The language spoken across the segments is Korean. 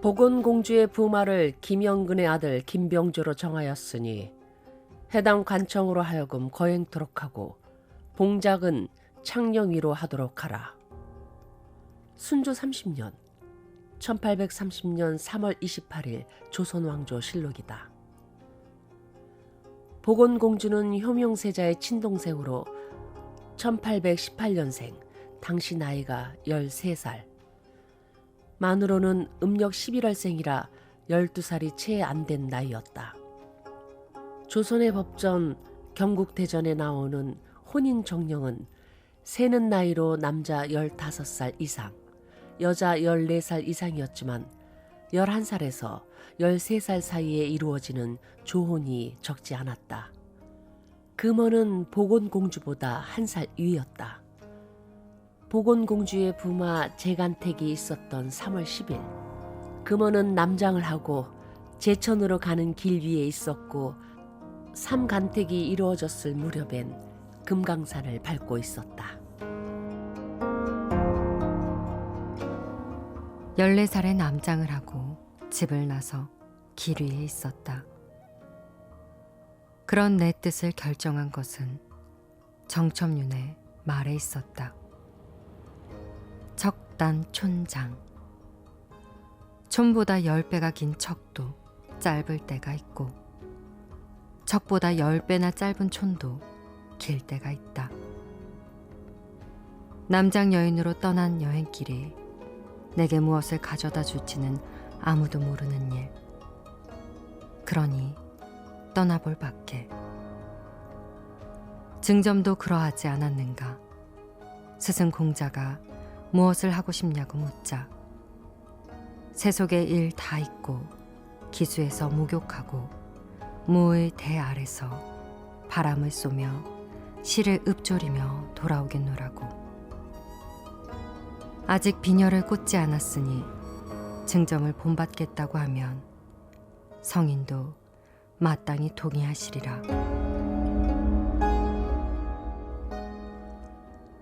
복원공주의 부마를 김영근의 아들 김병조로 정하였으니 해당 관청으로 하여금 거행토록 하고 봉작은 창령위로 하도록 하라. 순조 30년 1830년 3월 28일 조선왕조 실록이다. 복원공주는 효명세자의 친동생으로 1818년생, 당시 나이가 13살. 만으로는 음력 11월생이라 12살이 채 안 된 나이였다. 조선의 법전 경국대전에 나오는 혼인 정령은 세는 나이로 남자 15살 이상, 여자 14살 이상이었지만 11살에서 13살 사이에 이루어지는 조혼이 적지 않았다. 금원은 복원공주보다 1살 위였다. 복원공주의 부마 제간택이 있었던 3월 10일, 금원은 남장을 하고 제천으로 가는 길 위에 있었고 삼간택이 이루어졌을 무렵엔 금강산을 밟고 있었다. 14살에 남장을 하고 집을 나서 길 위에 있었다. 그런 내 뜻을 결정한 것은 정첨윤의 말에 있었다. 척단 촌장. 촌보다 10배가 긴 척도 짧을 때가 있고 척보다 10배나 짧은 촌도 길 때가 있다. 남장 여인으로 떠난 여행길이 내게 무엇을 가져다 줄지는 아무도 모르는 일. 그러니 떠나볼 밖에. 증점도 그러하지 않았는가. 스승 공자가 무엇을 하고 싶냐고 묻자 세속의 일 다 잊고 기수에서 목욕하고 무의 대 아래서 바람을 쏘며 시를 읊조리며 돌아오겠노라고. 아직 비녀를 꽂지 않았으니 증점을 본받겠다고 하면 성인도 마땅히 동의하시리라.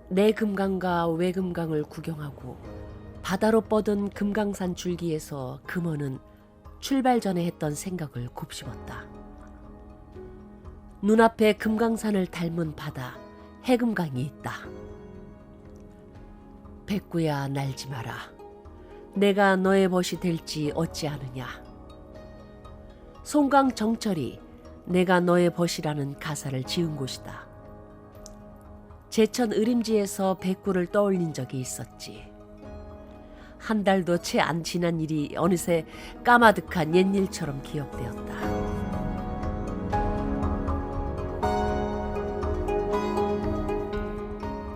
내금강과 외금강을 구경하고 바다로 뻗은 금강산 줄기에서 금원은 출발 전에 했던 생각을 곱씹었다. 눈앞에 금강산을 닮은 바다 해금강이 있다. 백구야 날지 마라. 내가 너의 벗이 될지 어찌아느냐. 송강 정철이 내가 너의 벗이라는 가사를 지은 곳이다. 제천 의림지에서 백구를 떠올린 적이 있었지. 한 달도 채 안 지난 일이 어느새 까마득한 옛일처럼 기억되었다.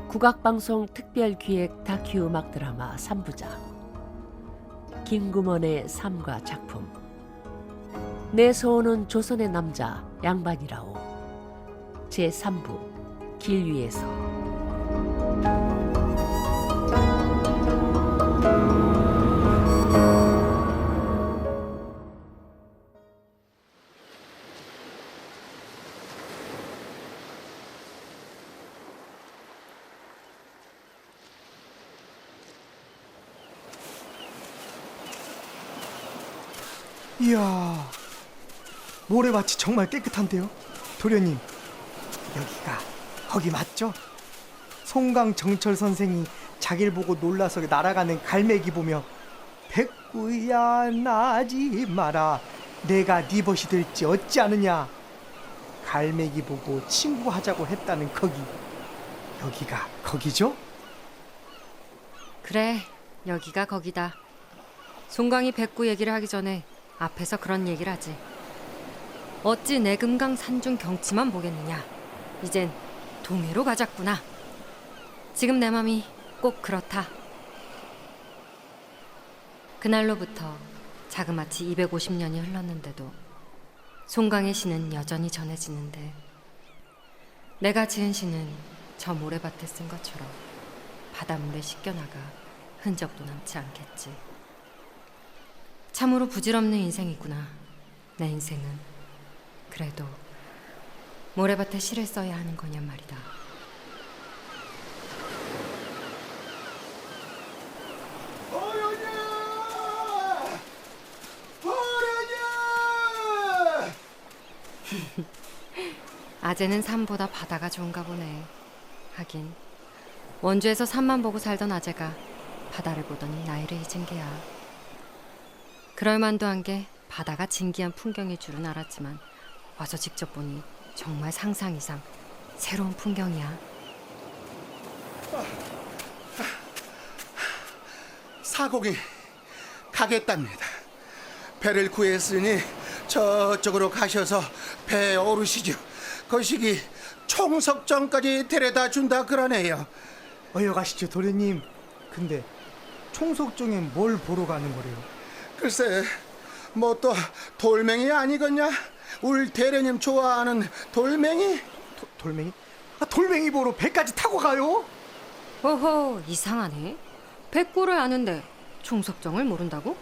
국악방송 특별기획 다큐 음악 드라마 3부작 김구먼의 삶과 작품. 내 소원은 조선의 남자 양반이라오. 제3부 길 위에서. 이야, 모래밭이 정말 깨끗한데요? 도련님, 여기가 거기 맞죠? 송강 정철 선생이 자기를 보고 놀라서 날아가는 갈매기 보며 백구야 나지 마라, 내가 네 벗이 될지 어찌아느냐, 갈매기 보고 친구하자고 했다는 여기가 거기죠? 그래, 여기가 거기다. 송강이 백구 얘기를 하기 전에 앞에서 그런 얘기를 하지. 어찌 내금강 산중 경치만 보겠느냐. 이젠 동해로 가자꾸나. 지금 내 맘이 꼭 그렇다. 그날로부터 자그마치 250년이 흘렀는데도 송강의 시는 여전히 전해지는데 내가 지은 시는 저 모래밭에 쓴 것처럼 바닷물에 씻겨나가 흔적도 남지 않겠지. 참으로 부질없는 인생이구나. 내 인생은 그래도 모래밭에 시를 써야 하는 거냔 말이다. 아재는 산보다 바다가 좋은가 보네. 하긴 원주에서 산만 보고 살던 아재가 바다를 보더니 나이를 잊은 게야. 그럴만도 한 게 바다가 진기한 풍경일 줄은 알았지만 와서 직접 보니 정말 상상 이상 새로운 풍경이야. 사공이 가겠답니다. 배를 구했으니 저쪽으로 가셔서 배에 오르시죠. 거시기 총석정까지 데려다 준다 그러네요. 어여 가시죠, 도련님. 근데 총석정엔 뭘 보러 가는 거래요? 글쎄, 뭐 또 돌멩이 아니겠냐? 울 대련님 좋아하는 돌멩이? 돌멩이? 돌멩이 보러 배까지 타고 가요? 호호, 이상하네. 백골을 아는데 총석정을 모른다고?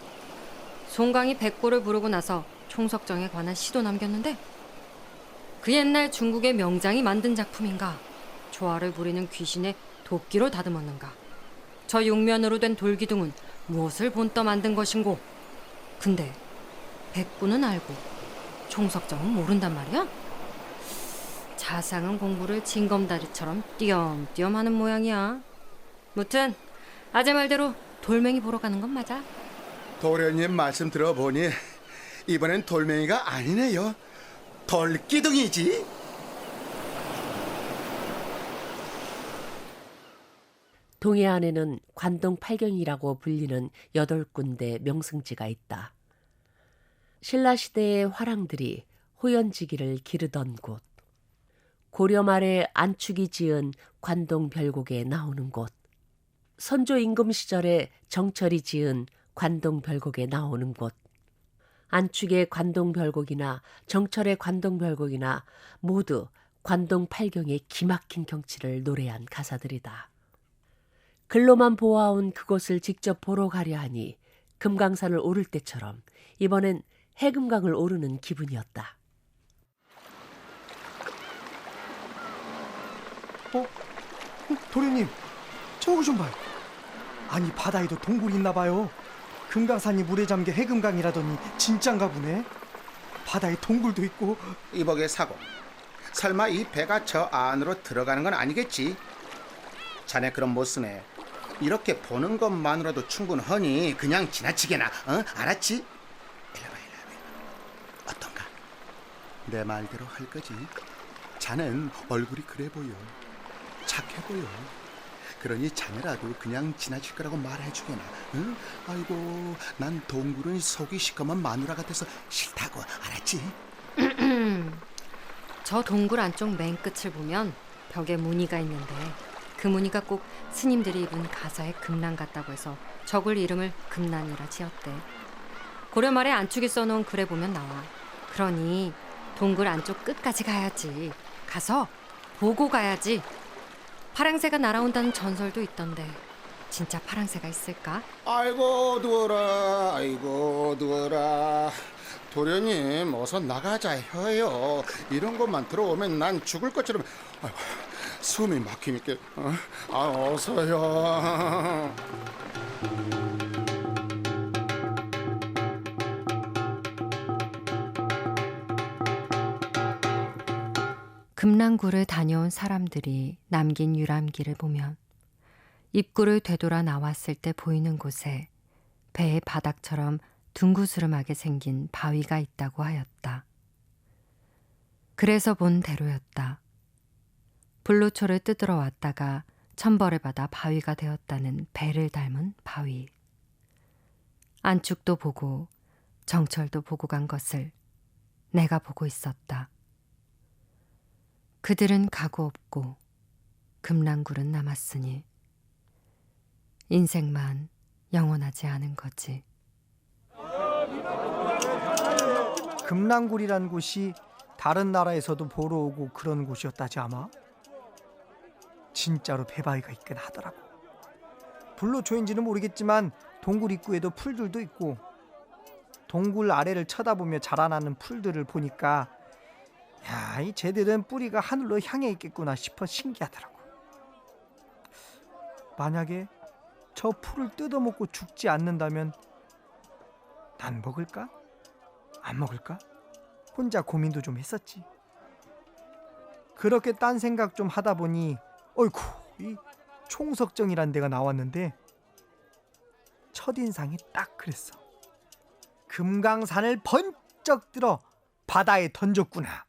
송강이 백골을 부르고 나서 총석정에 관한 시도 남겼는데 그 옛날 중국의 명장이 만든 작품인가? 조화를 부리는 귀신의 도끼로 다듬었는가? 저 용면으로 된 돌기둥은 무엇을 본떠 만든 것인고? 근데 백구는 알고 총석정은 모른단 말이야? 자상한 공부를 징검다리처럼 띄엄띄엄 하는 모양이야. 무튼 아재 말대로 돌멩이 보러 가는 건 맞아. 도련님 말씀 들어보니 이번엔 돌멩이가 아니네요. 돌기둥이지. 동해안에는 관동 팔경이라고 불리는 8군데 명승지가 있다. 신라시대의 화랑들이 호연지기를 기르던 곳, 고려 말에 안축이 지은 관동 별곡에 나오는 곳, 선조 임금 시절에 정철이 지은 관동 별곡에 나오는 곳, 안축의 관동 별곡이나 정철의 관동 별곡이나 모두 관동 팔경의 기막힌 경치를 노래한 가사들이다. 글로만 보아온 그곳을 직접 보러 가려 하니 금강산을 오를 때처럼 이번엔 해금강을 오르는 기분이었다. 도련님, 저거 좀 봐요. 아니, 바다에도 동굴이 있나 봐요. 금강산이 물에 잠겨 해금강이라더니 진짠가 보네. 바다에 동굴도 있고. 이복의 사공, 설마 이 배가 저 안으로 들어가는 건 아니겠지? 자네 그런 못 쓰네. 이렇게 보는 것만으로도 충분하니 그냥 지나치게나, 알았지? 일로와. 어떤가? 내 말대로 할 거지? 자넨 얼굴이 그래 보여. 착해 보여. 그러니 자네라도 그냥 지나칠 거라고 말해주게나. 응? 아이고, 난 동굴은 속이 시커먼 마누라 같아서 싫다고, 알았지? 저 동굴 안쪽 맨 끝을 보면 벽에 무늬가 있는데 그 무늬가 꼭 스님들이 입은 가사의 금난 같다고 해서 적을 이름을 금난이라 지었대. 고려 말에 안축이 써놓은 글에 보면 나와. 그러니 동굴 안쪽 끝까지 가야지. 가서 보고 가야지. 파랑새가 날아온다는 전설도 있던데 진짜 파랑새가 있을까? 아이고 누워라. 도련님 어서 나가자 해요. 이런 것만 들어오면 난 죽을 것처럼 숨이 막히니까 어서요. 금난구를 다녀온 사람들이 남긴 유람기를 보면 입구를 되돌아 나왔을 때 보이는 곳에 배의 바닥처럼 둥구스름하게 생긴 바위가 있다고 하였다. 그래서 본 대로였다. 불로초를 뜯으러 왔다가 천벌을 받아 바위가 되었다는 배를 닮은 바위. 안축도 보고 정철도 보고 간 것을 내가 보고 있었다. 그들은 가고 없고 금난굴은 남았으니 인생만 영원하지 않은 거지. 금난굴이란 곳이 다른 나라에서도 보러 오고 그런 곳이었다지 아마? 진짜로 배바위가 있긴 하더라고. 불로초인지는 모르겠지만 동굴 입구에도 풀들도 있고 동굴 아래를 쳐다보며 자라나는 풀들을 보니까 야, 이 쟤들은 뿌리가 하늘로 향해 있겠구나 싶어 신기하더라고. 만약에 저 풀을 뜯어먹고 죽지 않는다면 난 먹을까? 안 먹을까? 혼자 고민도 좀 했었지. 그렇게 딴 생각 좀 하다 보니 어이쿠, 이 총석정이란 데가 나왔는데 첫인상이 딱 그랬어. 금강산을 번쩍 들어 바다에 던졌구나.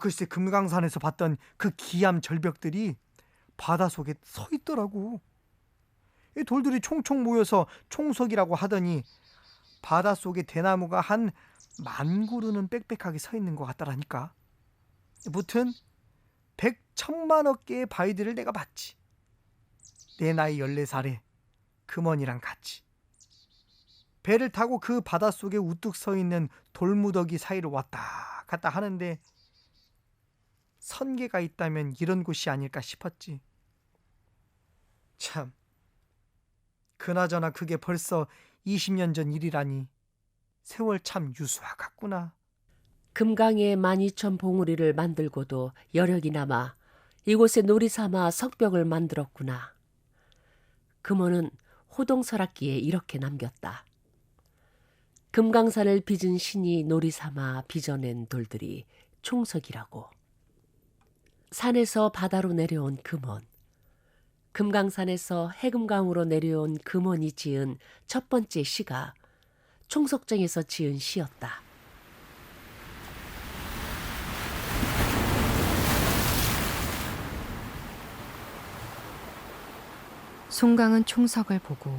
글쎄, 금강산에서 봤던 그 기암 절벽들이 바닷속에 서 있더라고. 이 돌들이 총총 모여서 총석이라고 하더니 바닷속에 대나무가 한 10,000그루는 빽빽하게 서 있는 것 같더라니까. 무튼 100,000,000억 개의 바위들을 내가 봤지. 내 나이 14살에 금원이랑 같이 배를 타고 그 바닷속에 우뚝 서 있는 돌무더기 사이를 왔다 갔다 하는데 선계가 있다면 이런 곳이 아닐까 싶었지. 참, 그나저나 그게 벌써 20년 전 일이라니 세월 참 유수하 같구나. 금강에 12,000 봉우리를 만들고도 여력이 남아 이곳에 놀이 삼아 석벽을 만들었구나. 금원은 호동설악기에 이렇게 남겼다. 금강산을 빚은 신이 놀이 삼아 빚어낸 돌들이 총석이라고. 산에서 바다로 내려온 금원, 금강산에서 해금강으로 내려온 금원이 지은 첫 번째 시가 총석정에서 지은 시였다. 송강은 총석을 보고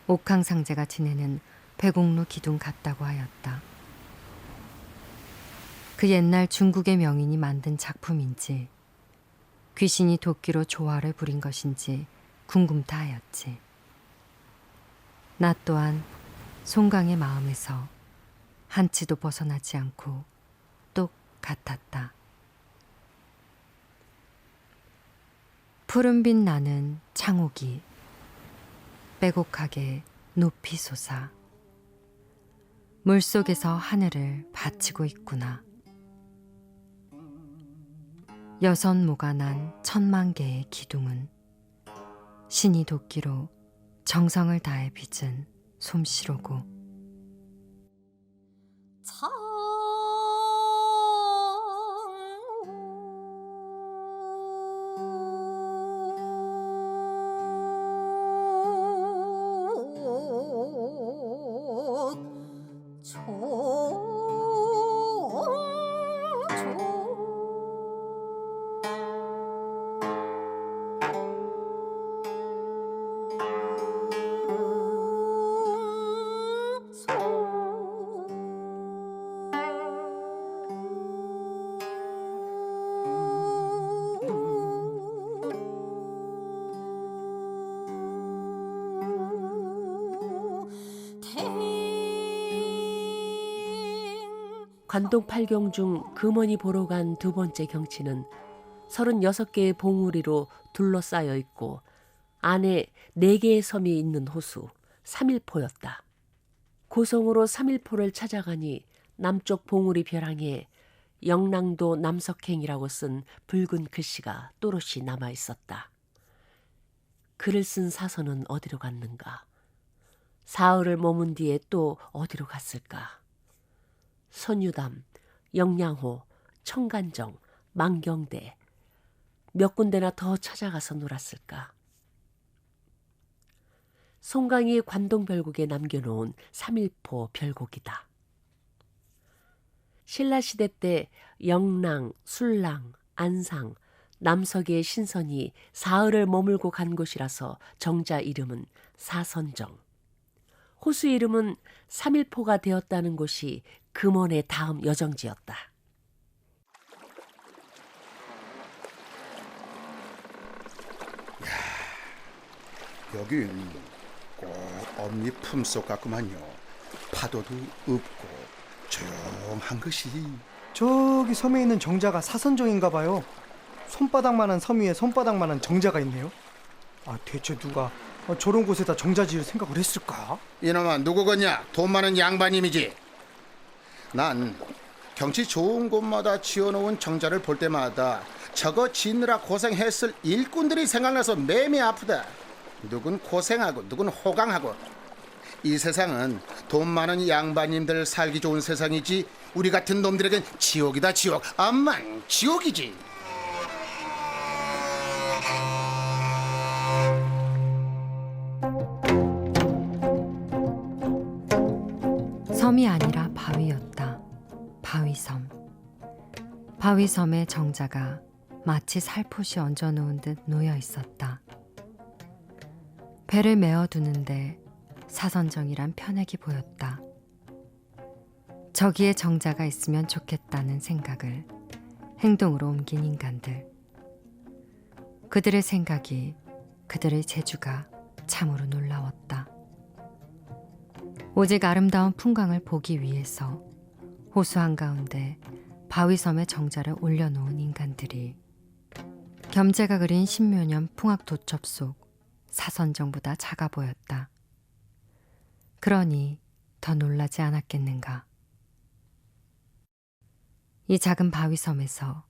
옥황상제가 지내는 배곡루 기둥 같다고 하였다. 그 옛날 중국의 명인이 만든 작품인지 귀신이 도끼로 조화를 부린 것인지 궁금타하였지. 나 또한 송강의 마음에서 한치도 벗어나지 않고 똑 같았다. 푸른빛 나는 창옥이 빼곡하게 높이 솟아 물속에서 하늘을 받치고 있구나. 여선모가 난 10,000,000 개의 기둥은 신이 도끼로 정성을 다해 빚은 솜씨로고 관동 8경 중 금원이 보러 간 두 번째 경치는 36개의 봉우리로 둘러싸여 있고 안에 4개의 섬이 있는 호수 삼일포였다. 고성으로 삼일포를 찾아가니 남쪽 봉우리 벼랑에 영랑도 남석행이라고 쓴 붉은 글씨가 또렷이 남아 있었다. 글을 쓴 사선은 어디로 갔는가? 사흘을 머문 뒤에 또 어디로 갔을까? 선유담, 영양호, 청간정, 만경대 몇 군데나 더 찾아가서 놀았을까? 송강이 관동별곡에 남겨놓은 삼일포 별곡이다. 신라시대 때 영랑, 술랑, 안상, 남석의 신선이 사흘을 머물고 간 곳이라서 정자 이름은 사선정. 호수 이름은 삼일포가 되었다는 곳이 금원의 다음 여정지였다. 여긴 꼭 엄니 품속 같구만요. 파도도 없고 조용한 것이. 저기 섬에 있는 정자가 사선정인가 봐요. 손바닥만한 섬 위에 손바닥만한 정자가 있네요. 대체 누가 저런 곳에다 정자 지을 생각을 했을까? 이놈아, 누구겠냐? 돈 많은 양반님이지. 난 경치 좋은 곳마다 지어놓은 정자를 볼 때마다 저거 짓느라 고생했을 일꾼들이 생각나서 매미 아프다. 누군 고생하고 누군 호강하고 이 세상은 돈 많은 양반님들 살기 좋은 세상이지 우리 같은 놈들에겐 지옥이다 지옥. 암만 지옥이지. 섬이 아니라 바위였다. 바위섬. 바위섬의 정자가 마치 살포시 얹어놓은 듯 놓여 있었다. 배를 메어두는데 사선정이란 편액이 보였다. 저기에 정자가 있으면 좋겠다는 생각을 행동으로 옮긴 인간들. 그들의 생각이, 그들의 재주가 참으로 놀라웠다. 오직 아름다운 풍광을 보기 위해서 호수 한가운데 바위섬의 정자를 올려놓은 인간들이 겸재가 그린 신묘년 풍악 도첩 속 사선정보다 작아 보였다. 그러니 더 놀라지 않았겠는가. 이 작은 바위섬에서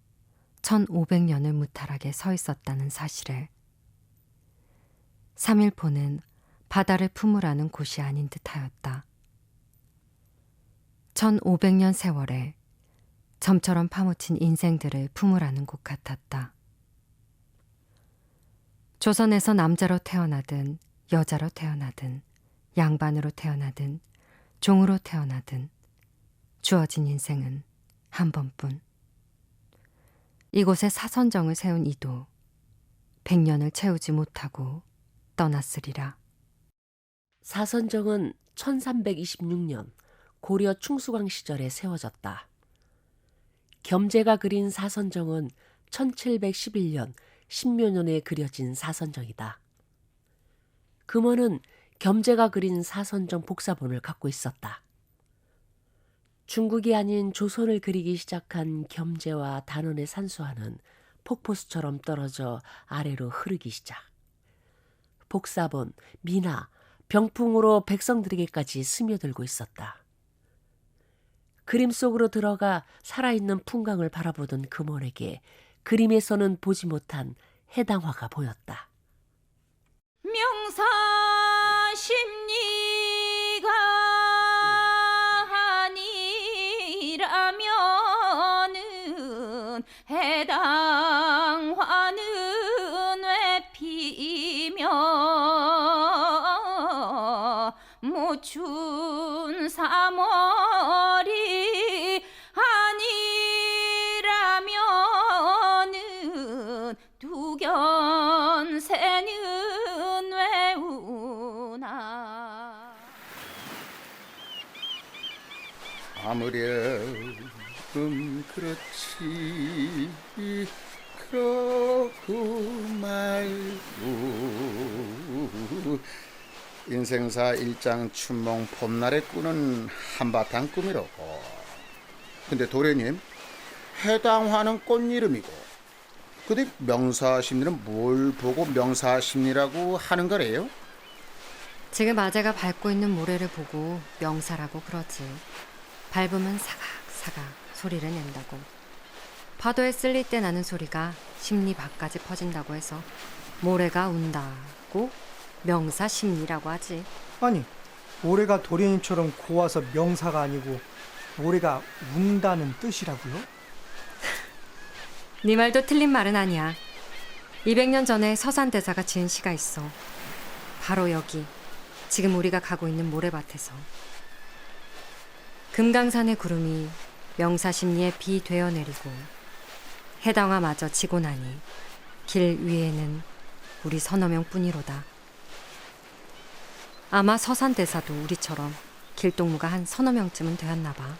1500년을 무탈하게 서 있었다는 사실에 3일포는 바다를 품으라는 곳이 아닌 듯하였다. 1500년 세월에 점처럼 파묻힌 인생들을 품으라는 곳 같았다. 조선에서 남자로 태어나든 여자로 태어나든 양반으로 태어나든 종으로 태어나든 주어진 인생은 한 번뿐. 이곳에 사선정을 세운 이도 100년을 채우지 못하고 떠났으리라. 사선정은 1326년 고려 충수광 시절에 세워졌다. 겸재가 그린 사선정은 1711년 신묘년에 그려진 사선정이다. 금원은 겸재가 그린 사선정 복사본을 갖고 있었다. 중국이 아닌 조선을 그리기 시작한 겸재와 단원의 산수화는 폭포수처럼 떨어져 아래로 흐르기 시작. 복사본, 미나, 병풍으로 백성들에게까지 스며들고 있었다. 그림 속으로 들어가 살아있는 풍광을 바라보던 금원에게 그림에서는 보지 못한 해당화가 보였다. 명사십리가 아니라면은 해당화는 왜 피며 모춘 3월이 아니라면은 두견새는 왜 우나. 아무렴 그렇지 그러고 말고 인생사 일장 춘몽 봄날의 꾸는 한바탕 꿈이로고. 근데 도련님, 해당화는 꽃 이름이고 근데 명사심리는 뭘 보고 명사심리라고 하는 거래요? 지금 아재가 밟고 있는 모래를 보고 명사라고 그러지. 밟으면 사각사각 소리를 낸다고. 파도에 쓸릴 때 나는 소리가 심리 밖까지 퍼진다고 해서 모래가 운다고 명사심리라고 하지. 아니, 모래가 도련님처럼 고와서 명사가 아니고 모래가 운다는 뜻이라고요? 네 말도 틀린 말은 아니야. 200년 전에 서산대사가 지은 시가 있어. 바로 여기, 지금 우리가 가고 있는 모래밭에서. 금강산의 구름이 명사심리에 비 되어 내리고 해당화마저 지고 나니 길 위에는 우리 서너 명뿐이로다. 아마 서산대사도 우리처럼 길동무가 한 서너 명쯤은 되었나 봐.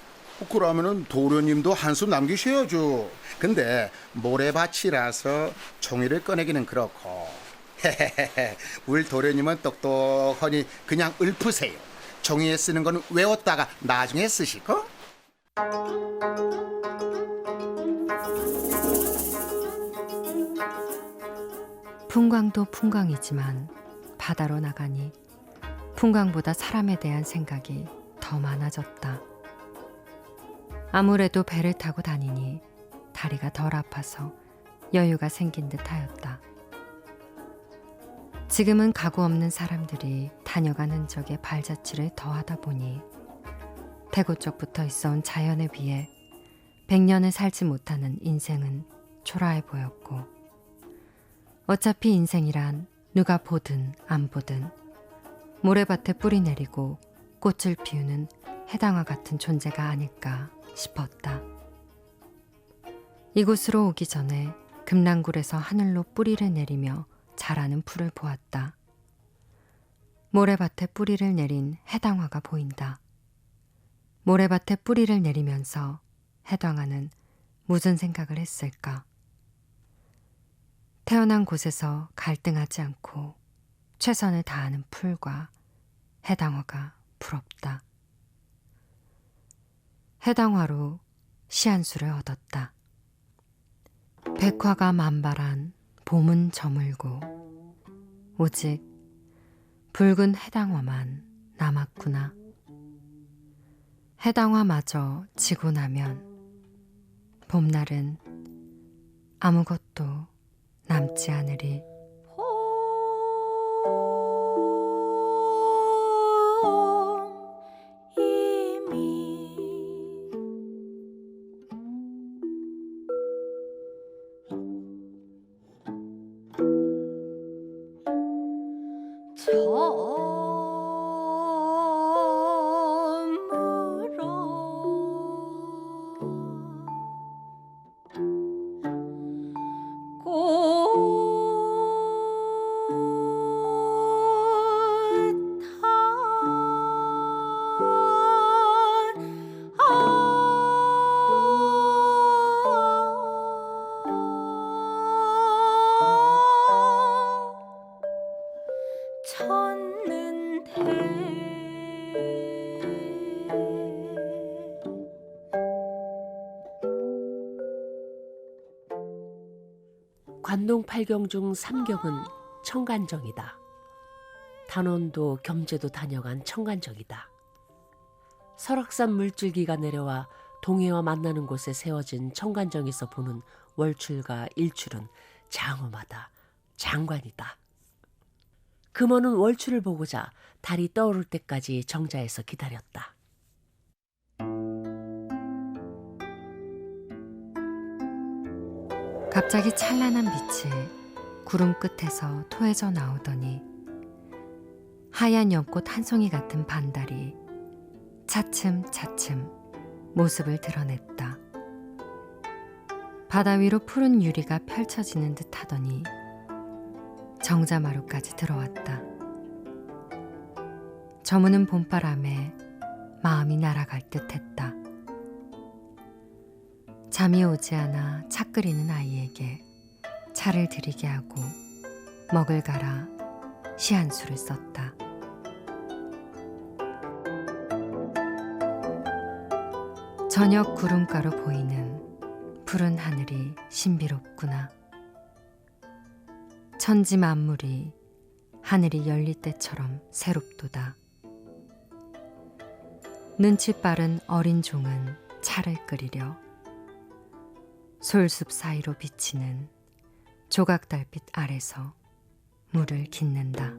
그러면은 도련님도 한숨 남기셔야죠. 근데 모래밭이라서 종이를 꺼내기는 그렇고 우리 도련님은 똑똑하니 그냥 읊으세요. 종이에 쓰는 건 외웠다가 나중에 쓰시고. 풍광도 풍광이지만 바다로 나가니 풍광보다 사람에 대한 생각이 더 많아졌다. 아무래도 배를 타고 다니니 다리가 덜 아파서 여유가 생긴 듯하였다. 지금은 가구 없는 사람들이 다녀간 흔적에 발자취를 더하다 보니 대구 쪽 붙어 있어온 자연에 비해 100년을 살지 못하는 인생은 초라해 보였고, 어차피 인생이란 누가 보든 안 보든 모래밭에 뿌리 내리고 꽃을 피우는 해당화 같은 존재가 아닐까 싶었다. 이곳으로 오기 전에 금난굴에서 하늘로 뿌리를 내리며 자라는 풀을 보았다. 모래밭에 뿌리를 내린 해당화가 보인다. 모래밭에 뿌리를 내리면서 해당화는 무슨 생각을 했을까? 태어난 곳에서 갈등하지 않고 최선을 다하는 풀과 해당화가 부럽다. 해당화로 시 한 수를 얻었다. 백화가 만발한 봄은 저물고 오직 붉은 해당화만 남았구나. 해당화마저 지고 나면 봄날은 아무것도 남지 않으리. 관동 8경 중 3경은 청간정이다. 단원도 겸제도 다녀간 청간정이다. 설악산 물줄기가 내려와 동해와 만나는 곳에 세워진 청간정에서 보는 월출과 일출은 장엄하다, 장관이다. 금원은 월출을 보고자 달이 떠오를 때까지 정자에서 기다렸다. 갑자기 찬란한 빛이 구름 끝에서 토해져 나오더니 하얀 연꽃 한 송이 같은 반달이 차츰차츰 모습을 드러냈다. 바다 위로 푸른 유리가 펼쳐지는 듯 하더니 정자마루까지 들어왔다. 저무는 봄바람에 마음이 날아갈 듯 했다. 잠이 오지 않아 차 끓이는 아이에게 차를 들이게 하고 먹을 갈아 시 한 수를 썼다. 저녁 구름가로 보이는 푸른 하늘이 신비롭구나. 천지 만물이 하늘이 열릴 때처럼 새롭도다. 눈치 빠른 어린 종은 차를 끓이려 솔숲 사이로 비치는 조각달빛 아래서 물을 깃는다.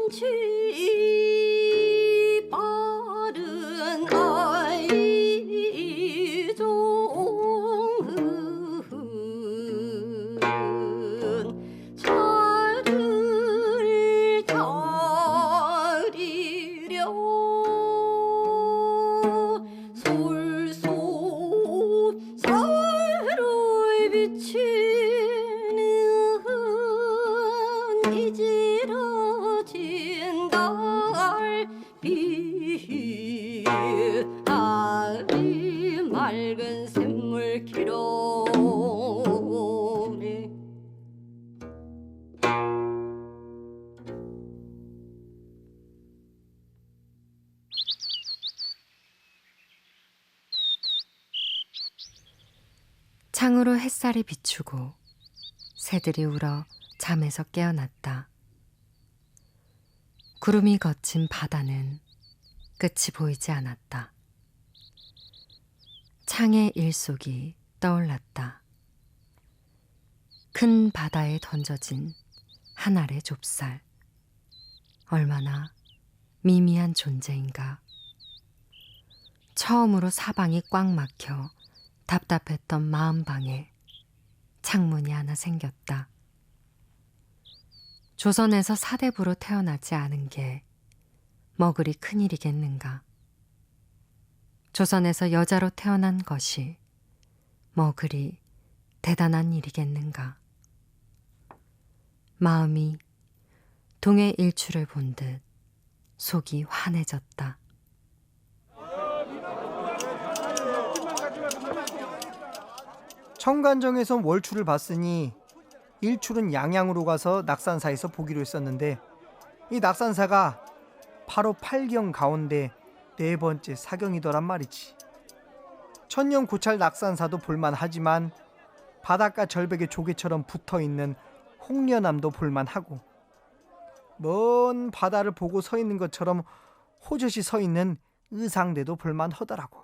눈치 빠른 아이 종은 차를 다리려 솔솔 사이로 비치는 이지러진 달빛 아리 맑은 샘물 기로네. 창으로 햇살이 비추고 새들이 울어 잠에서 깨어났다. 구름이 거친 바다는 끝이 보이지 않았다. 창의 일속이 떠올랐다. 큰 바다에 던져진 한 알의 좁쌀. 얼마나 미미한 존재인가. 처음으로 사방이 꽉 막혀 답답했던 마음방에 창문이 하나 생겼다. 조선에서 사대부로 태어나지 않은 게 뭐 그리 큰일이겠는가. 조선에서 여자로 태어난 것이 뭐 그리 대단한 일이겠는가. 마음이 동해 일출을 본 듯 속이 환해졌다. 청간정에서 월출을 봤으니 일출은 양양으로 가서 낙산사에서 보기로 했었는데, 이 낙산사가 바로 팔경 가운데 네 번째 사경이더란 말이지. 천년 고찰 낙산사도 볼만하지만 바닷가 절벽에 조개처럼 붙어있는 홍련암도 볼만하고, 먼 바다를 보고 서 있는 것처럼 호젓이 서 있는 의상대도 볼만하더라고.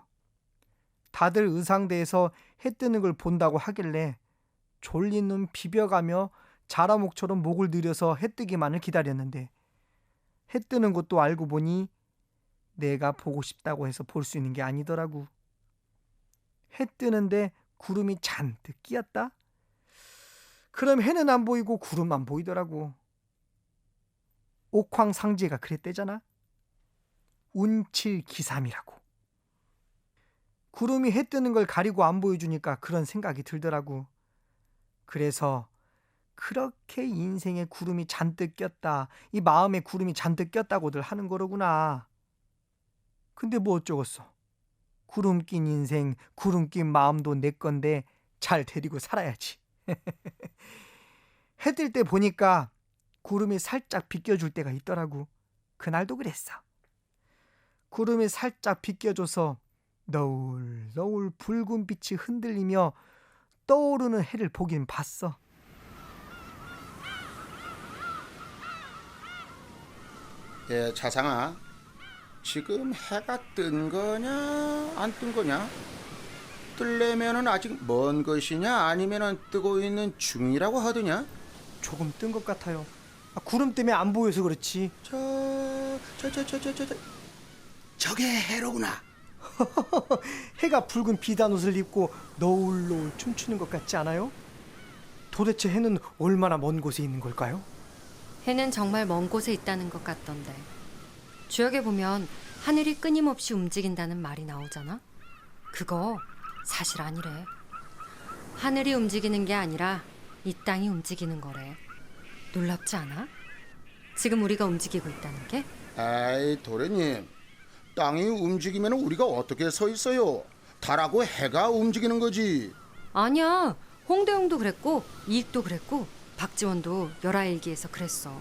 다들 의상대에서 해 뜨는 걸 본다고 하길래 졸린 눈 비벼가며 자라목처럼 목을 들여서 해 뜨기만을 기다렸는데, 해 뜨는 것도 알고 보니 내가 보고 싶다고 해서 볼 수 있는 게 아니더라고. 해 뜨는데 구름이 잔뜩 끼었다? 그럼 해는 안 보이고 구름만 보이더라고. 옥황상제가 그랬대잖아. 운칠기삼이라고. 구름이 해 뜨는 걸 가리고 안 보여주니까 그런 생각이 들더라고. 그래서 그렇게 인생에 구름이 잔뜩 꼈다, 이 마음에 구름이 잔뜩 꼈다고들 하는 거로구나. 근데 뭐 어쩌겠어. 구름 낀 인생, 구름 낀 마음도 내 건데 잘 데리고 살아야지. 해 뜰 때 보니까 구름이 살짝 비껴줄 때가 있더라고. 그날도 그랬어. 구름이 살짝 비껴줘서 너울너울 붉은 빛이 흔들리며 떠오르는 해를 보긴 봤어. 예, 자상아, 지금 해가 뜬 거냐 안 뜬 거냐? 뜨려면은 아직 먼 것이냐 아니면은 뜨고 있는 중이라고 하더냐? 조금 뜬 것 같아요. 구름 때문에 안 보여서 그렇지. 저게 해로구나. 해가 붉은 비단 옷을 입고 너울너울 춤추는 것 같지 않아요? 도대체 해는 얼마나 먼 곳에 있는 걸까요? 해는 정말 먼 곳에 있다는 것 같던데. 주역에 보면 하늘이 끊임없이 움직인다는 말이 나오잖아. 그거 사실 아니래. 하늘이 움직이는 게 아니라 이 땅이 움직이는 거래. 놀랍지 않아? 지금 우리가 움직이고 있다는 게? 에이, 도련님, 땅이 움직이면 우리가 어떻게 서 있어요? 달하고 해가 움직이는 거지. 아니야. 홍대용도 그랬고 이익도 그랬고 박지원도 열하일기에서 그랬어.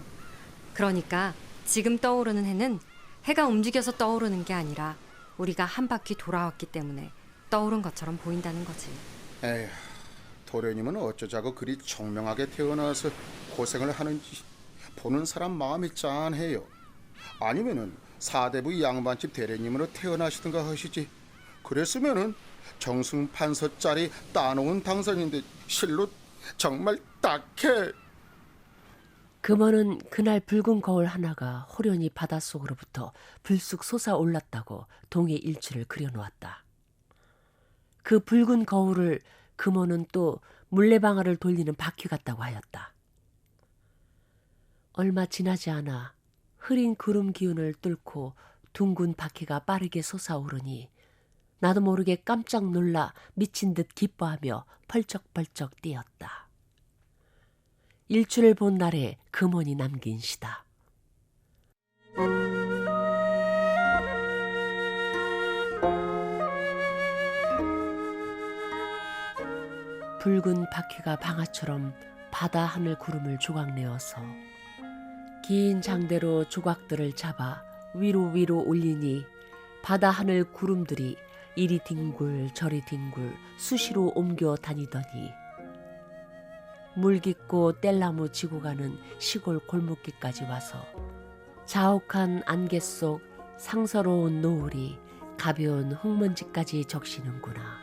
그러니까 지금 떠오르는 해는 해가 움직여서 떠오르는 게 아니라 우리가 한 바퀴 돌아왔기 때문에 떠오른 것처럼 보인다는 거지. 에휴, 도련님은 어쩌자고 그리 청명하게 태어나서 고생을 하는지 보는 사람 마음이 짠해요. 아니면은 사대부 양반집 대리님으로 태어나시든가 하시지. 그랬으면은 정승판서짜리 따놓은 당선인데 실로 정말 딱해. 금원은 그날 붉은 거울 하나가 호련히 바닷속으로부터 불쑥 솟아올랐다고 동해 일출을 그려놓았다. 그 붉은 거울을 금원은 또 물레방아를 돌리는 바퀴 같다고 하였다. 얼마 지나지 않아 흐린 구름 기운을 뚫고 둥근 바퀴가 빠르게 솟아오르니 나도 모르게 깜짝 놀라 미친 듯 기뻐하며 펄쩍펄쩍 뛰었다. 일출을 본 날에 금원이 남긴 시다. 붉은 바퀴가 방아처럼 바다 하늘 구름을 조각내어서 긴 장대로 조각들을 잡아 위로 올리니 바다 하늘 구름들이 이리 뒹굴 저리 뒹굴 수시로 옮겨 다니더니 물 깊고 뗄나무 지고 가는 시골 골목길까지 와서 자욱한 안개 속 상서로운 노을이 가벼운 흙먼지까지 적시는구나.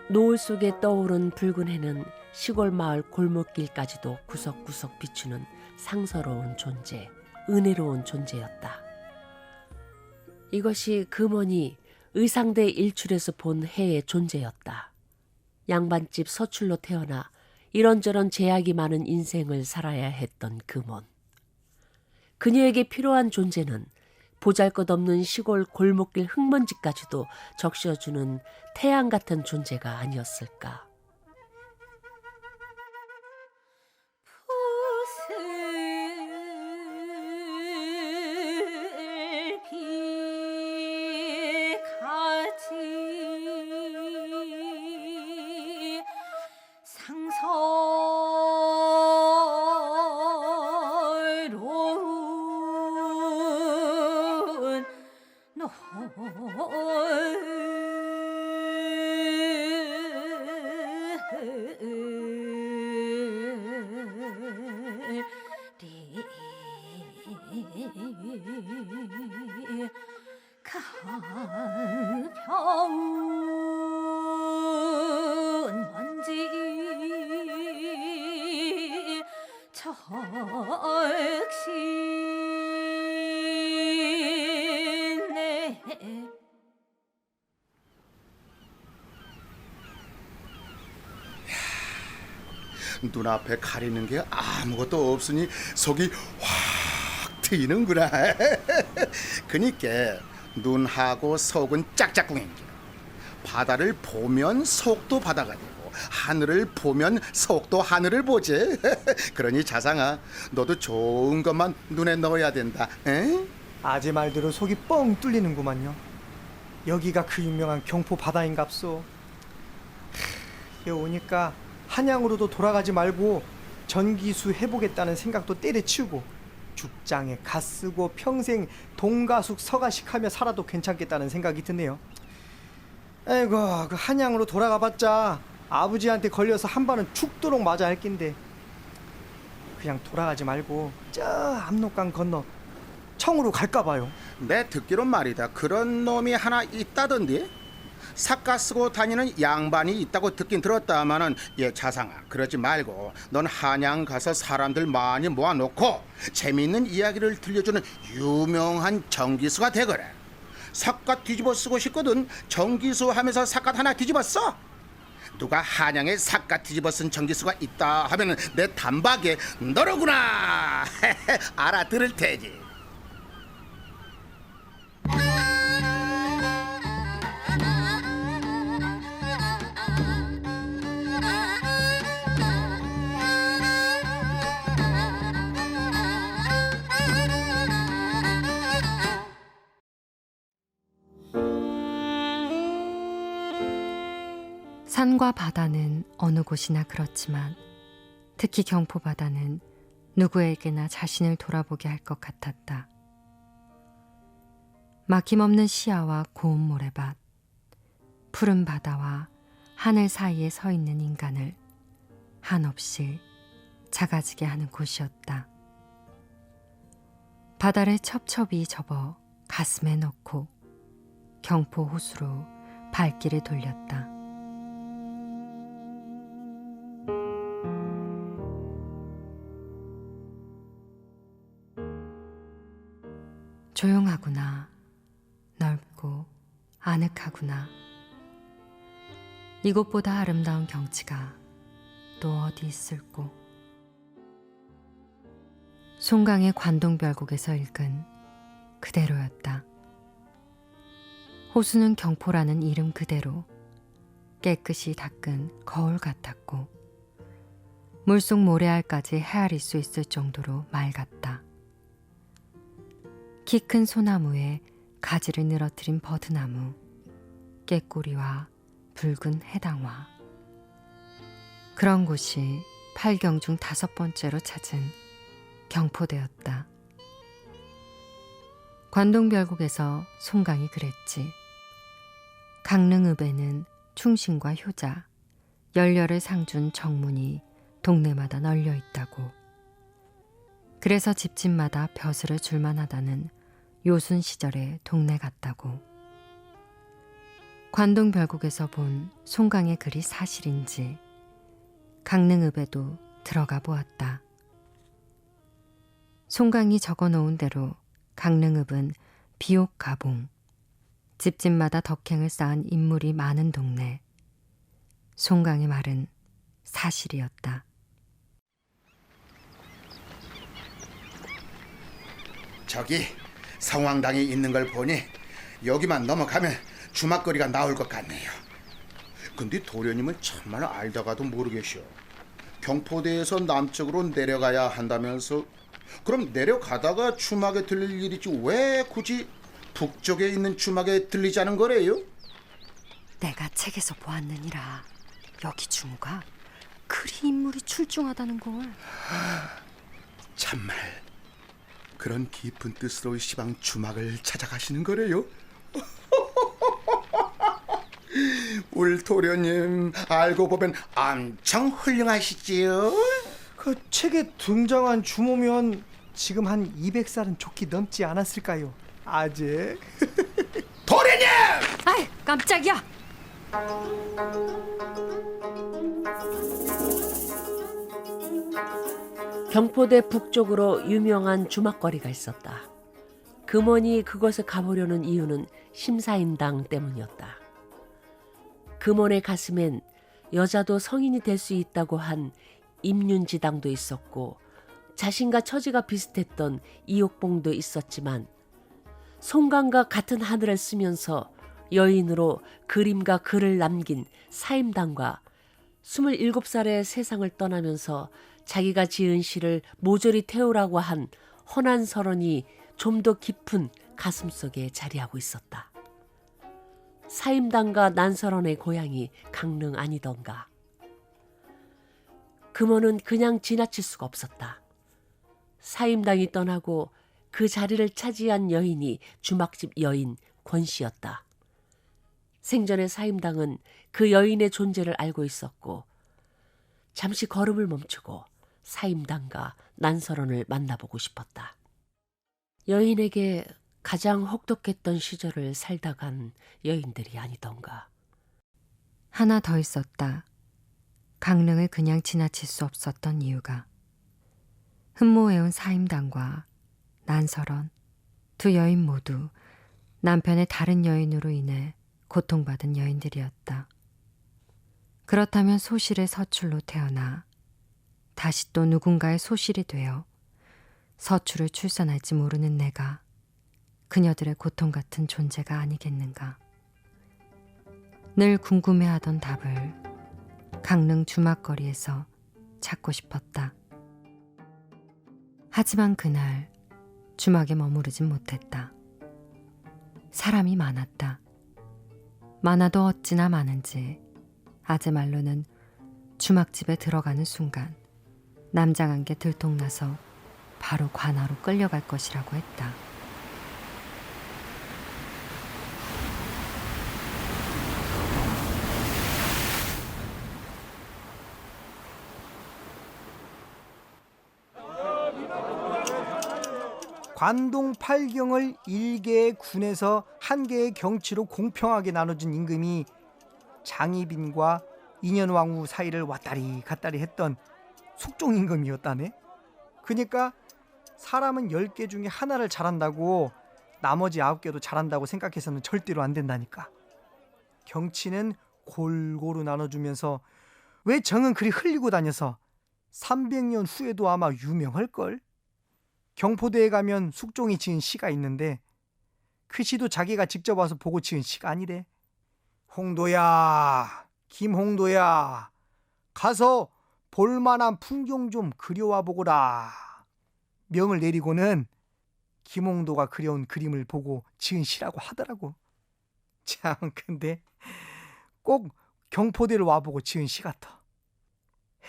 노을 속에 떠오른 붉은 해는 시골 마을 골목길까지도 구석구석 비추는 상서로운 존재, 은혜로운 존재였다. 이것이 금원이 의상대 일출에서 본 해의 존재였다. 양반집 서출로 태어나 이런저런 제약이 많은 인생을 살아야 했던 금원. 그녀에게 필요한 존재는 보잘것없는 시골 골목길 흙먼지까지도 적셔주는 태양 같은 존재가 아니었을까. 비가지 상서로운 가벼운 먼지 적시네. 눈앞에 가리는 게 아무것도 없으니 속이 확 트이는구나. 그니까 눈하고 속은 짝짝꿍인겨. 바다를 보면 속도 바다가 되고 하늘을 보면 속도 하늘을 보지. 그러니 자상아, 너도 좋은 것만 눈에 넣어야 된다. 에? 아재 말대로 속이 뻥 뚫리는구만요. 여기가 그 유명한 경포 바다인갑소. 여기 오니까 한양으로도 돌아가지 말고 전기수 해보겠다는 생각도 때려치우고 죽장에 가 쓰고 평생 동가숙 서가식 하며 살아도 괜찮겠다는 생각이 드네요. 아이고, 그 한양으로 돌아가봤자 아버지한테 걸려서 한 번은 죽도록 맞아 할 낀데 그냥 돌아가지 말고 저 압록강 건너 청으로 갈까 봐요. 내 듣기로 말이다, 그런 놈이 하나 있다던데. 삿가 쓰고 다니는 양반이 있다고 듣긴 들었다마는, 얘 자상아, 그러지 말고 넌 한양 가서 사람들 많이 모아놓고 재미있는 이야기를 들려주는 유명한 정기수가 되거라. 삿갓 뒤집어 쓰고 싶거든. 정기수 하면서 삿갓 하나 뒤집었어? 누가 한양에 삿갓 뒤집어 쓴 정기수가 있다 하면은 내 단박에 너로구나 알아들을 테지. 산과 바다는 어느 곳이나 그렇지만 특히 경포 바다는 누구에게나 자신을 돌아보게 할 것 같았다. 막힘없는 시야와 고운 모래밭, 푸른 바다와 하늘 사이에 서 있는 인간을 한없이 작아지게 하는 곳이었다. 바다를 첩첩이 접어 가슴에 넣고 경포 호수로 발길을 돌렸다. 조용하구나. 넓고 아늑하구나. 이곳보다 아름다운 경치가 또 어디 있을꼬. 송강의 관동별곡에서 읽은 그대로였다. 호수는 경포라는 이름 그대로 깨끗이 닦은 거울 같았고 물속 모래알까지 헤아릴 수 있을 정도로 맑았다. 키 큰 소나무에 가지를 늘어뜨린 버드나무, 깨꼬리와 붉은 해당화. 그런 곳이 8경 중 5번째로 찾은 경포대였다. 관동별곡에서 송강이 그랬지. 강릉읍에는 충신과 효자, 열렬을 상준 정문이 동네마다 널려 있다고. 그래서 집집마다 벼슬을 줄만 하다는 요순 시절의 동네 같다고. 관동별국에서 본 송강의 글이 사실인지 강릉읍에도 들어가 보았다. 송강이 적어놓은 대로 강릉읍은 비옥가봉, 집집마다 덕행을 쌓은 인물이 많은 동네. 송강의 말은 사실이었다. 저기 성황당이 있는 걸 보니 여기만 넘어가면 주막거리가 나올 것 같네요. 근데 도련님은 참말 알다가도 모르겠쇼. 경포대에서 남쪽으로 내려가야 한다면서, 그럼 내려가다가 주막에 들릴 일이지 왜 굳이 북쪽에 있는 주막에 들리자는 거래요? 내가 책에서 보았느니라. 여기 주무가 그리 인물이 출중하다는 걸. 참말 그런 깊은 뜻으로 시방 주막을 찾아가시는 거래요? 울 도련님 알고 보면 엄청 훌륭하시지요. 그 책에 등장한 주모면 지금 한 200살은 좋게 넘지 않았을까요? 아재. 도련님! 아이, 깜짝이야. 경포대 북쪽으로 유명한 주막거리가 있었다. 금원이 그곳에 가보려는 이유는 심사임당 때문이었다. 금원의 가슴엔 여자도 성인이 될 수 있다고 한 임윤지당도 있었고 자신과 처지가 비슷했던 이옥봉도 있었지만 송강과 같은 하늘을 쓰면서 여인으로 그림과 글을 남긴 사임당과 27살에 세상을 떠나면서 자기가 지은 시를 모조리 태우라고 한 헌안설원이 좀 더 깊은 가슴속에 자리하고 있었다. 사임당과 난설원의 고향이 강릉 아니던가. 금호는 그냥 지나칠 수가 없었다. 사임당이 떠나고 그 자리를 차지한 여인이 주막집 여인 권씨였다. 생전에 사임당은 그 여인의 존재를 알고 있었고 잠시 걸음을 멈추고 사임당과 난설원을 만나보고 싶었다. 여인에게 가장 혹독했던 시절을 살다 간 여인들이 아니던가. 하나 더 있었다. 강릉을 그냥 지나칠 수 없었던 이유가 흠모해온 사임당과 난설원 두 여인 모두 남편의 다른 여인으로 인해 고통받은 여인들이었다. 그렇다면 소실의 서출로 태어나 다시 또 누군가의 소실이 되어 서출을 출산할지 모르는 내가 그녀들의 고통 같은 존재가 아니겠는가. 늘 궁금해하던 답을 강릉 주막거리에서 찾고 싶었다. 하지만 그날 주막에 머무르진 못했다. 사람이 많았다. 많아도 어찌나 많은지 아재 말로는 주막집에 들어가는 순간 남장한 게 들통나서 바로 관하로 끌려갈 것이라고 했다. 관동 8경을 1개의 군에서 1개의 경치로 공평하게 나눠준 임금이 장희빈과 인현왕후 사이를 왔다리 갔다리 했던 숙종임금이었다네. 그러니까 사람은 10개 중에 하나를 잘한다고 나머지 9개도 잘한다고 생각해서는 절대로 안 된다니까. 경치는 골고루 나눠주면서 왜 정은 그리 흘리고 다녀서 300년 후에도 아마 유명할걸? 경포대에 가면 숙종이 지은 시가 있는데 그 시도 자기가 직접 와서 보고 지은 시가 아니래. 홍도야, 김홍도야, 가서 볼만한 풍경 좀 그려와 보거라. 명을 내리고는 김홍도가 그려온 그림을 보고 지은 시라고 하더라고. 참, 근데 꼭 경포대를 와보고 지은 시 같아.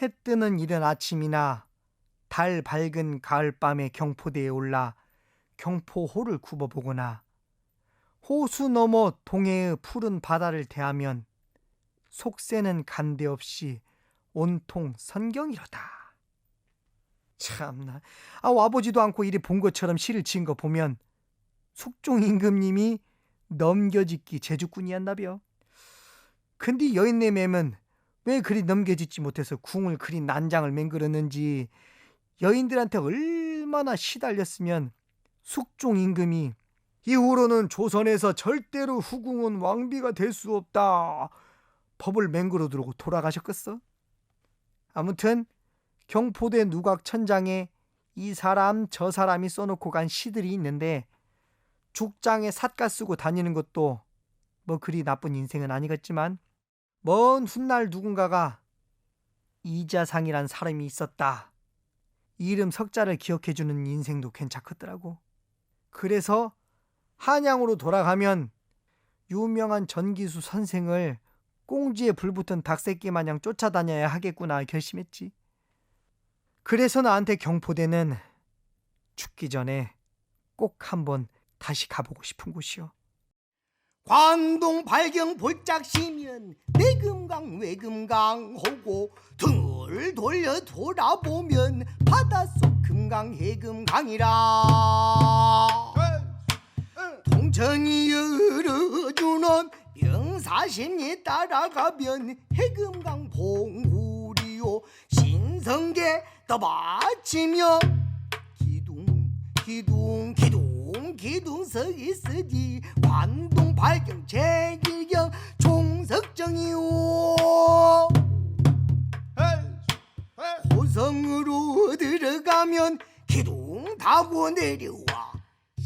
해 뜨는 이른 아침이나 달 밝은 가을밤에 경포대에 올라 경포호를 굽어보거나 호수 너머 동해의 푸른 바다를 대하면 속세는 간데없이 온통 선경이로다. 참나, 와보지도 않고 이리 본 것처럼 시를 지은 거 보면 숙종 임금님이 넘겨짓기 제주꾼이었나벼. 근데 여인네 맴은 왜 그리 넘겨짓지 못해서 궁을 그리 난장을 맹글었는지 여인들한테 얼마나 시달렸으면 숙종 임금이 이후로는 조선에서 절대로 후궁은 왕비가 될 수 없다 법을 맹글어 두르고 돌아가셨겠어? 아무튼 경포대 누각천장에 이 사람 저 사람이 써놓고 간 시들이 있는데 죽장에 삿가 쓰고 다니는 것도 뭐 그리 나쁜 인생은 아니겠지만 먼 훗날 누군가가 이자상이란 사람이 있었다. 이 이름 석자를 기억해주는 인생도 괜찮겠더라고. 그래서 한양으로 돌아가면 유명한 전기수 선생을 꽁지에 불붙은 닭새끼 마냥 쫓아다녀야 하겠구나 결심했지. 그래서 나한테 경포대는 죽기 전에 꼭 한번 다시 가보고 싶은 곳이요. 관동 발경 볼짝시면 내금강 외금강 하고 등을 돌려 돌아보면 바닷속 금강 해금강이라 동천이 열어주는 병사신이 따라가면 해금강 봉우리요 신성계 떠받치며 기둥 서 있으니 관동 발경 제길경 총석정이요 고성으로 들어가면 기둥 타고 내려와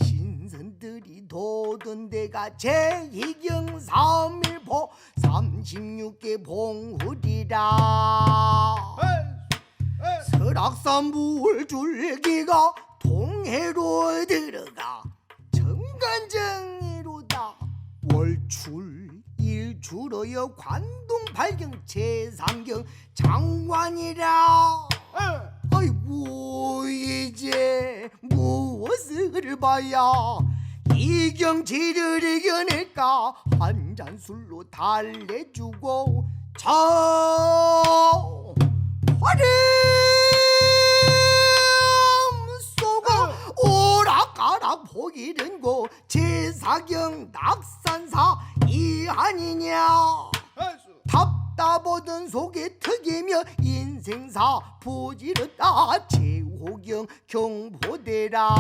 신선들이 도던 데가 제희경 3일포 36개 봉우리라 설악산 물줄기가 동해로 들어가 정관정이로다 월출 일출어여 관동 발경 제3경 장관이라 아이고 이제 무엇을 봐야 이 경치를 이겨낼까 한 잔 술로 달래주고 저 화름 오락가락 보기는 고 제사경 낙산사 이한이냐 답답하던 속에 턱이며 인생사 부지렀다 제호경 경보대라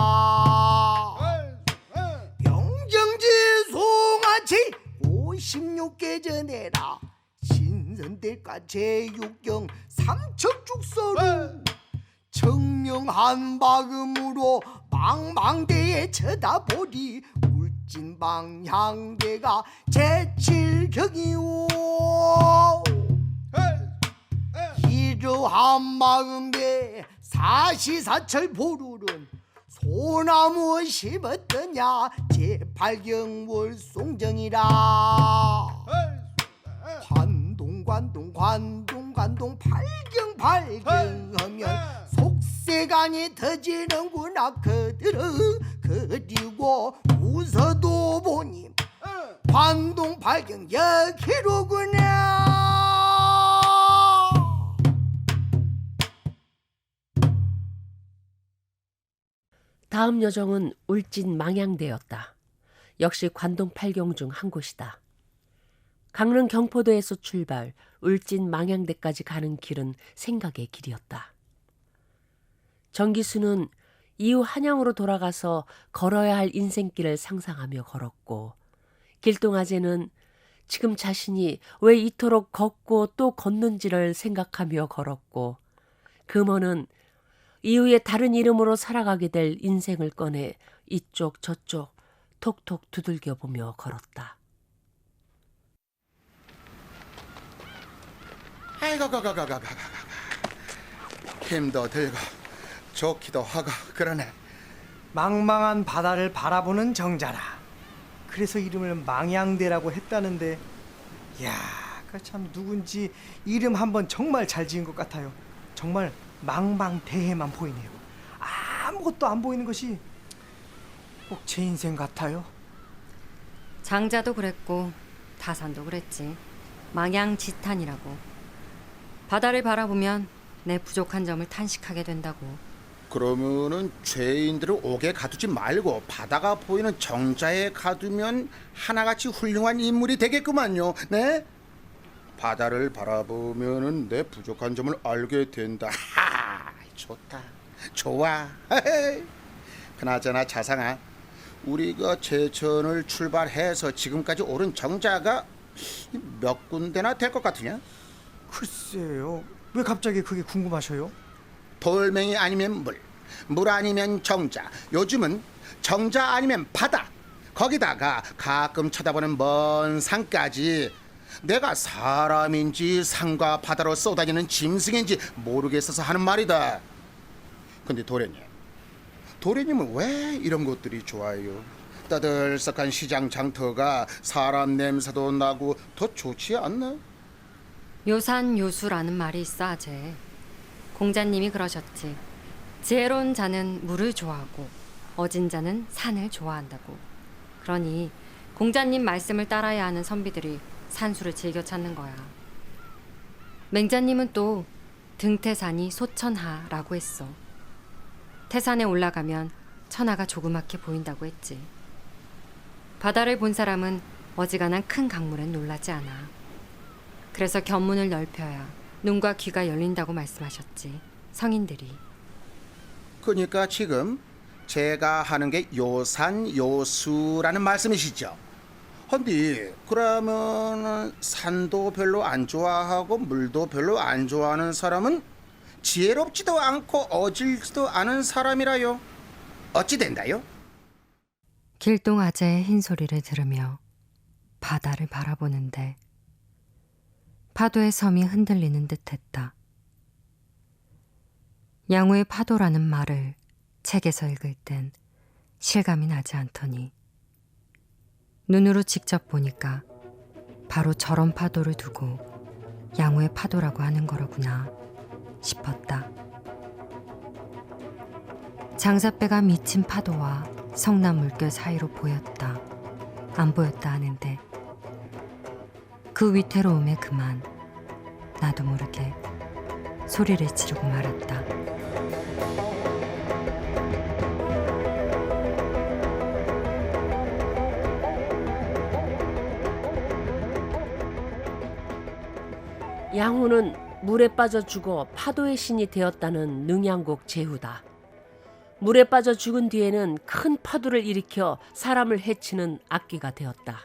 영정지 송아치 56개 전해라 신선대가 제6경 삼척죽서로 청명한 마음으로 망망대에 쳐다보리 울진 방향대가 제7경이오 이러한 마음에 사시사철 보루는 소나무 심었더냐 제8경 월송정이라 관동 발경하면 속세간이 터지는구나 그들은 그리고 웃어도 보니 관동 발경 여기로구나. 다음 여정은 울진 망향대였다. 역시 관동 8경 중 한 곳이다. 강릉 경포도에서 출발 울진 망향대까지 가는 길은 생각의 길이었다. 정기수는 이후 한양으로 돌아가서 걸어야 할 인생길을 상상하며 걸었고 길동아제는 지금 자신이 왜 이토록 걷고 또 걷는지를 생각하며 걸었고 금호는 이후에 다른 이름으로 살아가게 될 인생을 꺼내 이쪽 저쪽 톡톡 두들겨 보며 걸었다. 아이고 힘도 들고 좋기도 하고 그러네. 망망한 바다를 바라보는 정자라. 그래서 이름을 망향대라고 했다는데 이야 참 누군지 이름 한번 정말 잘 지은 것 같아요. 정말 망망대해만 보이네요. 아무것도 안 보이는 것이 꼭 제 인생 같아요. 장자도 그랬고 다산도 그랬지. 망향지탄이라고. 바다를 바라보면 내 부족한 점을 탄식하게 된다고. 그러면은 죄인들을 옥에 가두지 말고 바다가 보이는 정자에 가두면 하나같이 훌륭한 인물이 되겠구만요. 네? 바다를 바라보면은 내 부족한 점을 알게 된다. 하, 좋다. 좋아. 그나저나 자상아, 우리가 제천을 출발해서 지금까지 오른 정자가 몇 군데나 될 것 같으냐? 글쎄요. 왜 갑자기 그게 궁금하셔요? 돌멩이 아니면 물, 물 아니면 정자, 요즘은 정자 아니면 바다, 거기다가 가끔 쳐다보는 먼 산까지 내가 사람인지 산과 바다로 쏘다니는 짐승인지 모르겠어서 하는 말이다. 근데 도련님은 왜 이런 것들이 좋아요? 떠들썩한 시장 장터가 사람 냄새도 나고 더 좋지 않나? 요산요수라는 말이 있어, 아재. 공자님이 그러셨지. 지혜로운 자는 물을 좋아하고 어진 자는 산을 좋아한다고. 그러니 공자님 말씀을 따라야 하는 선비들이 산수를 즐겨 찾는 거야. 맹자님은 또 등태산이 소천하라고 했어. 태산에 올라가면 천하가 조그맣게 보인다고 했지. 바다를 본 사람은 어지간한 큰 강물엔 놀라지 않아. 그래서 견문을 넓혀야 눈과 귀가 열린다고 말씀하셨지, 성인들이. 그러니까 지금 제가 하는 게 요산요수라는 말씀이시죠? 헌디 그러면 산도 별로 안 좋아하고 물도 별로 안 좋아하는 사람은 지혜롭지도 않고 어질지도 않은 사람이라요. 어찌 된다요? 길동 아재의 흰 소리를 들으며 바다를 바라보는데 파도의 섬이 흔들리는 듯했다. 양호의 파도라는 말을 책에서 읽을 땐 실감이 나지 않더니 눈으로 직접 보니까 바로 저런 파도를 두고 양호의 파도라고 하는 거로구나 싶었다. 장사배가 미친 파도와 성남 물결 사이로 보였다, 안 보였다 하는데 그 위태로움에 그만 나도 모르게 소리를 지르고 말았다. 양호는 물에 빠져 죽어 파도의 신이 되었다는 능양곡 제후다. 물에 빠져 죽은 뒤에는 큰 파도를 일으켜 사람을 해치는 악귀가 되었다.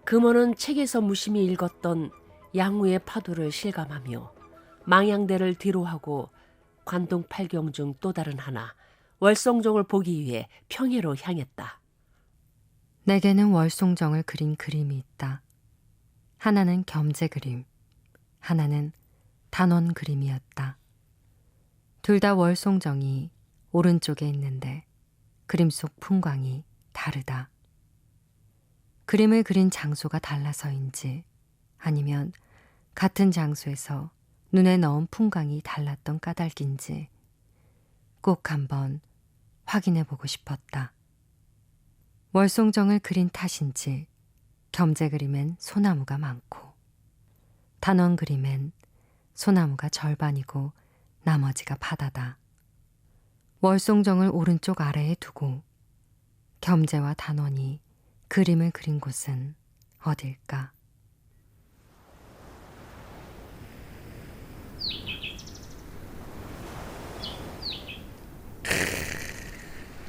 금원은 책에서 무심히 읽었던 양후의 파도를 실감하며 망양대를 뒤로하고 관동 팔경 중 또 다른 하나 월송정을 보기 위해 평해로 향했다. 내게는 월송정을 그린 그림이 있다. 하나는 겸재 그림, 하나는 단원 그림이었다. 둘 다 월송정이 오른쪽에 있는데 그림 속 풍광이 다르다. 그림을 그린 장소가 달라서인지 아니면 같은 장소에서 눈에 넣은 풍광이 달랐던 까닭인지 꼭 한번 확인해 보고 싶었다. 월송정을 그린 탓인지 겸재 그림엔 소나무가 많고 단원 그림엔 소나무가 절반이고 나머지가 바다다. 월송정을 오른쪽 아래에 두고 겸재와 단원이 그림을 그린 곳은 어딜까?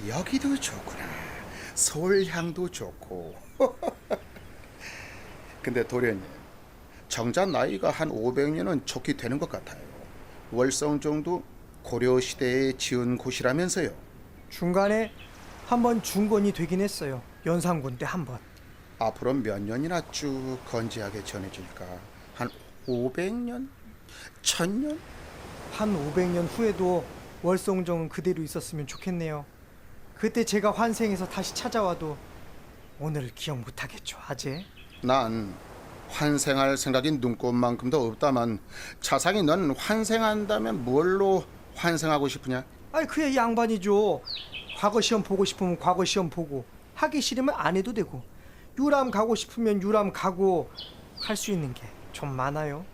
여기도 좋구나. 서울향도 좋고. 근데 도련님, 정자 나이가 한 500년은 좋게 되는 것 같아요. 월성정도 고려시대에 지은 곳이라면서요. 중간에 한번 중건이 되긴 했어요. 연산군 때 한 번. 앞으로 몇 년이나 쭉 건재하게 전해질까? 한 500년? 1000년? 한 500년 후에도 월송정은 그대로 있었으면 좋겠네요. 그때 제가 환생해서 다시 찾아와도 오늘을 기억 못하겠죠, 아재? 난 환생할 생각이 눈꼽만큼도 없다만 차상이 넌 환생한다면 뭘로 환생하고 싶으냐? 아니 그야 양반이죠. 과거 시험 보고 싶으면 과거 시험 보고, 하기 싫으면 안 해도 되고, 유람 가고 싶으면 유람 가고, 할 수 있는 게 좀 많아요.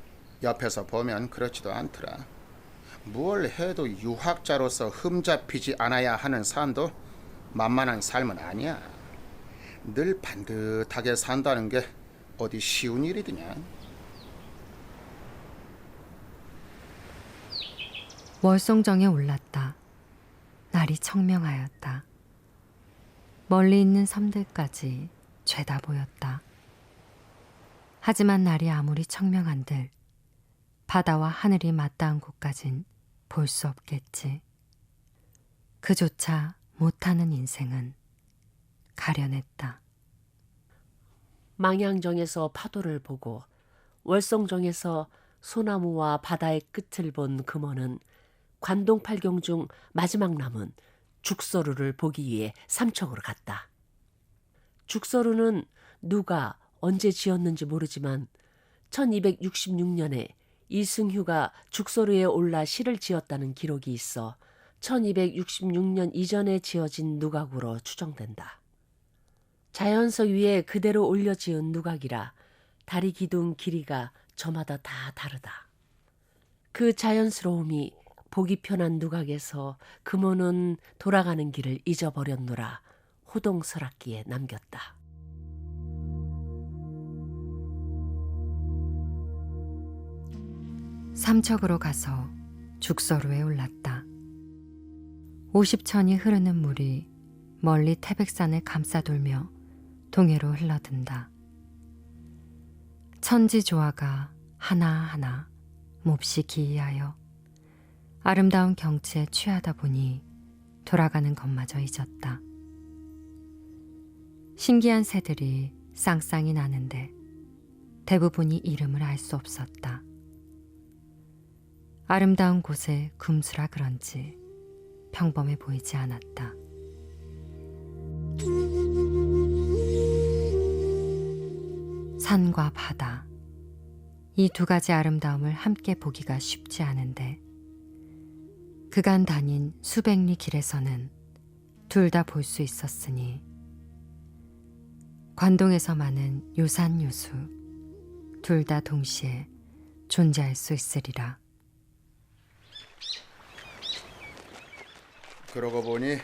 옆에서 보면 그렇지도 않더라. 뭘 해도 유학자로서 흠잡히지 않아야 하는 삶도 만만한 삶은 아니야. 늘 반듯하게 산다는 게 어디 쉬운 일이더냐. 월송정에 올랐다. 날이 청명하였다. 멀리 있는 섬들까지 죄다 보였다. 하지만 날이 아무리 청명한들 바다와 하늘이 맞닿은 곳까진 볼 수 없겠지. 그조차 못하는 인생은 가련했다. 망향정에서 파도를 보고 월성정에서 소나무와 바다의 끝을 본 금호는 관동팔경 중 마지막 남은 죽서루를 보기 위해 삼척으로 갔다. 죽서루는 누가 언제 지었는지 모르지만 1266년에 이승휴가 죽서루에 올라 시를 지었다는 기록이 있어 1266년 이전에 지어진 누각으로 추정된다. 자연석 위에 그대로 올려 지은 누각이라 다리 기둥 길이가 저마다 다 다르다. 그 자연스러움이 보기 편한 누각에서 금호는 돌아가는 길을 잊어버렸노라 호동설악기에 남겼다. 삼척으로 가서 죽서루에 올랐다. 50천이 흐르는 물이 멀리 태백산을 감싸돌며 동해로 흘러든다. 천지조화가 하나하나 몹시 기이하여 아름다운 경치에 취하다 보니 돌아가는 것마저 잊었다. 신기한 새들이 쌍쌍이 나는데 대부분이 이름을 알 수 없었다. 아름다운 곳의 금수라 그런지 평범해 보이지 않았다. 산과 바다, 이 두 가지 아름다움을 함께 보기가 쉽지 않은데 그간 다닌 수백 리 길에서는 둘 다 볼 수 있었으니 관동에서 많은 요산요수 둘 다 동시에 존재할 수 있으리라. 그러고 보니